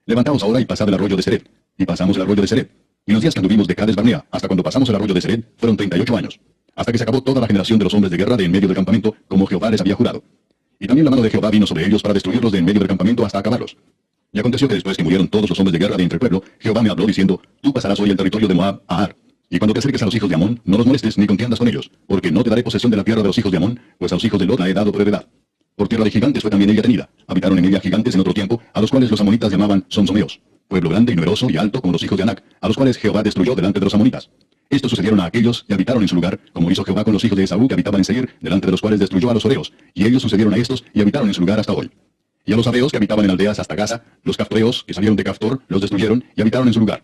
Levantaos ahora y pasad el arroyo de Sered. Y pasamos el arroyo de Sered. Y los días que anduvimos de Cades Barnea, hasta cuando pasamos el arroyo de Sered, fueron 38 años. Hasta que se acabó toda la generación de los hombres de guerra de en medio del campamento, como Jehová les había jurado. Y también la mano de Jehová vino sobre ellos para destruirlos de en medio del campamento hasta acabarlos. Y aconteció que después que murieron todos los hombres de guerra de entre el pueblo, Jehová me habló diciendo, tú pasarás hoy el territorio de Moab a Ar. Y cuando te acerques a los hijos de Amón, no los molestes ni contiendas con ellos, porque no te daré posesión de la tierra de los hijos de Amón, pues a los hijos de Lot la he dado por heredad. Por tierra de gigantes fue también ella tenida. Habitaron en ella gigantes en otro tiempo, a los cuales los amonitas llamaban sonsomeos, pueblo grande y numeroso y alto como los hijos de Anac, a los cuales Jehová destruyó delante de los amonitas. Estos sucedieron a aquellos y habitaron en su lugar, como hizo Jehová con los hijos de Esaú que habitaban en Seir, delante de los cuales destruyó a los oreos, y ellos sucedieron a estos y habitaron en su lugar hasta hoy. Y a los abeos que habitaban en aldeas hasta Gaza, los caftoreos que salieron de Caftor, los destruyeron y habitaron en su lugar.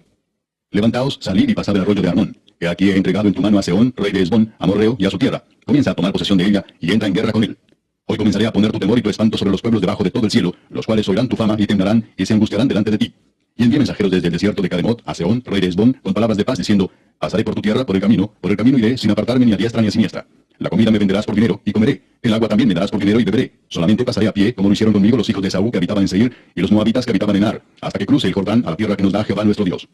Levantaos, salid y pasad el arroyo de Arnón. Que aquí he entregado en tu mano a Sehón, rey de Hesbón, amorreo, y a su tierra. Comienza a tomar posesión de ella, y entra en guerra con él. Hoy comenzaré a poner tu temor y tu espanto sobre los pueblos debajo de todo el cielo, los cuales oirán tu fama y temblarán, y se angustiarán delante de ti. Y envié mensajeros desde el desierto de Cademot a Sehón, rey de Hesbón, con palabras de paz, diciendo, pasaré por tu tierra, por el camino iré, sin apartarme ni a diestra ni a siniestra. La comida me venderás por dinero, y comeré. El agua también me darás por dinero y beberé. Solamente pasaré a pie, como lo hicieron conmigo los hijos de Esaú que habitaban en Seir, y los moabitas que habitaban en Ar, hasta que cruce el Jordán a la tierra que nos da Jehová nuestro Dios.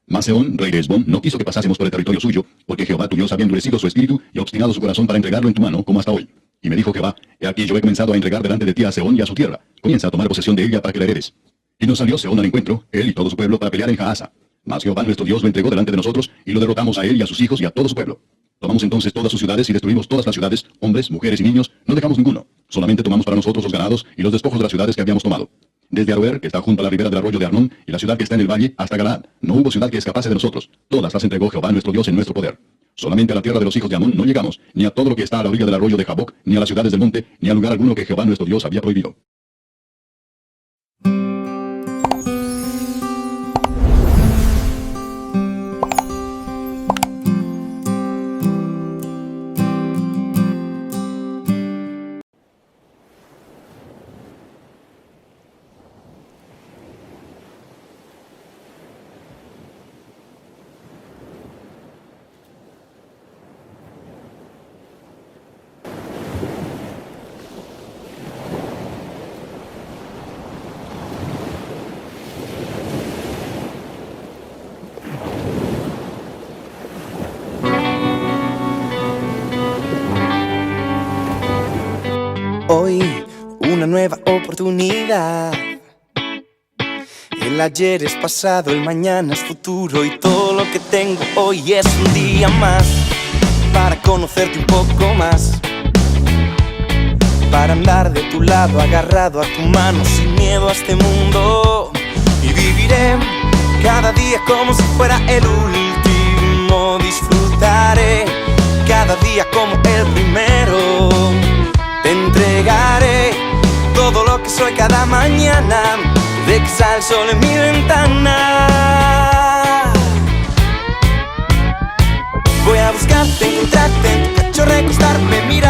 Mas Sehón, rey de Hesbón, no quiso que pasásemos por el territorio suyo, porque Jehová tu Dios había endurecido su espíritu y obstinado su corazón para entregarlo en tu mano, como hasta hoy. Y me dijo Jehová, he aquí yo he comenzado a entregar delante de ti a Sehón y a su tierra. Comienza a tomar posesión de ella para que la heredes. Y nos salió Sehón al encuentro, él y todo su pueblo, para pelear en Jaasa. Mas Jehová nuestro Dios lo entregó delante de nosotros, y lo derrotamos a él y a sus hijos y a todo su pueblo. Tomamos entonces todas sus ciudades y destruimos todas las ciudades, hombres, mujeres y niños, no dejamos ninguno. Solamente tomamos para nosotros los ganados y los despojos de las ciudades que habíamos tomado. Desde Aroer, que está junto a la ribera del arroyo de Arnón, y la ciudad que está en el valle, hasta Galaad. No hubo ciudad que escapase de nosotros. Todas las entregó Jehová nuestro Dios en nuestro poder. Solamente a la tierra de los hijos de Amón no llegamos, ni a todo lo que está a la orilla del arroyo de Jaboc, ni a las ciudades del monte, ni a lugar alguno que Jehová nuestro Dios había prohibido. Hoy una nueva oportunidad. El ayer es pasado, el mañana es futuro, y todo lo que tengo hoy es un día más para conocerte un poco más, para andar de tu lado, agarrado a tu mano, sin miedo a este mundo. Y viviré cada día como si fuera el último. Disfrutaré cada día como el primero. Te entregaré todo lo que soy cada mañana, de que sale el sol en mi ventana. Voy a buscarte, encontrarte en tu pecho, recostarte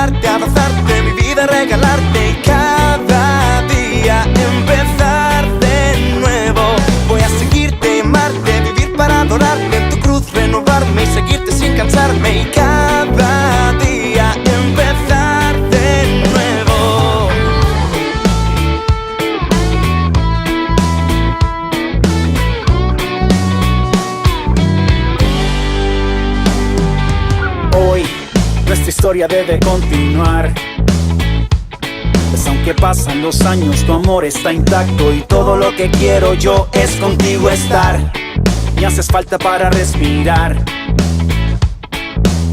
mirarte, abrazarte, mi vida regalarte y cada día empezar de nuevo. Voy a seguirte, amarte, vivir para adorarte, en tu cruz renovarme y seguirte sin cansarme y cada día empezar de nuevo. Hoy nuestra historia debe continuar, pues aunque pasan los años tu amor está intacto y todo lo que quiero yo es contigo estar. Me haces falta para respirar,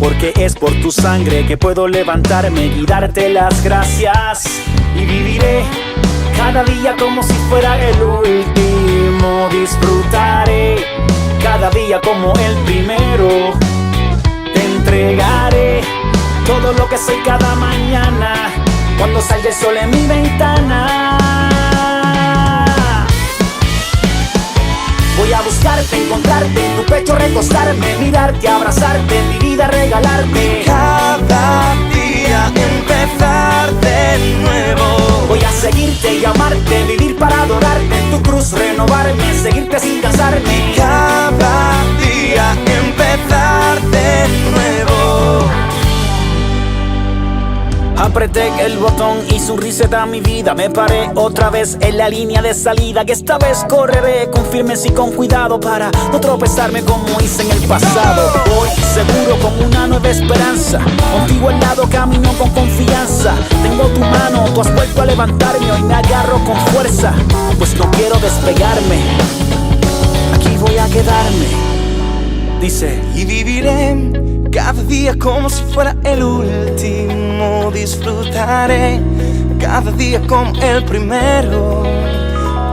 porque es por tu sangre que puedo levantarme y darte las gracias. Y viviré cada día como si fuera el último. Disfrutaré cada día como el primero. Te entregaré todo lo que soy cada mañana cuando salga el sol en mi ventana. Voy a buscarte, encontrarte, en tu pecho recostarme, mirarte, abrazarte, mi vida regalarte. Cada día empezar de nuevo. Voy a seguirte y amarte, vivir para adorarte, en tu cruz renovarme, seguirte sin cansarme. Cada día empezar de nuevo. Apreté el botón y su reset a mi vida. Me paré otra vez en la línea de salida, que esta vez correré con firmes y con cuidado para no tropezarme como hice en el pasado. Voy seguro con una nueva esperanza, contigo al lado camino con confianza. Tengo tu mano, tú has vuelto a levantarme, hoy me agarro con fuerza, pues no quiero despegarme, aquí voy a quedarme. Dice: y viviré cada día como si fuera el último. Disfrutaré cada día como el primero.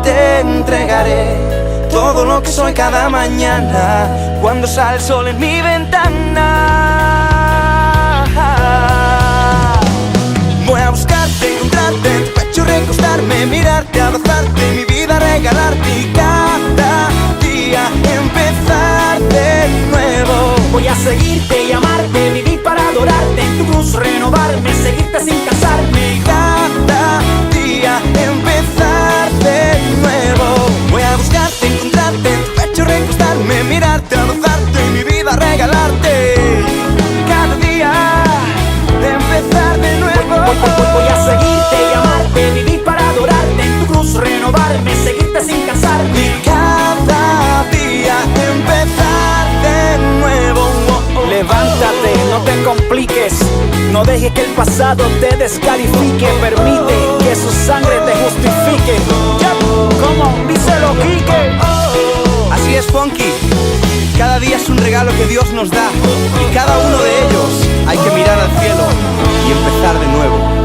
Te entregaré todo lo que soy cada mañana cuando sale el sol en mi ventana. Voy a buscarte, encontrarte, en tu pecho recostarme, mirarte, abrazarte, mi vida regalarte y cada día empezar de nuevo. Voy a seguirte y amarte, vivir para adorarte, en tu cruz renovarme, seguirte sin cansarme. Cada día empezar de nuevo. Voy a buscarte, encontrarte, en tu pecho recostarme, mirarte, abrazarte, mi vida regalarte. Cada día empezar de nuevo. Voy a seguirte y amarte, vivir para adorarte, en tu cruz renovarme, seguirte sin cansarme. Y cada día empezar de nuevo. Levántate, no te compliques, no dejes que el pasado te descalifique. Permite que su sangre te justifique. Como díselo, Quique. Así es, Funky. Cada día es un regalo que Dios nos da, y cada uno de ellos hay que mirar al cielo y empezar de nuevo.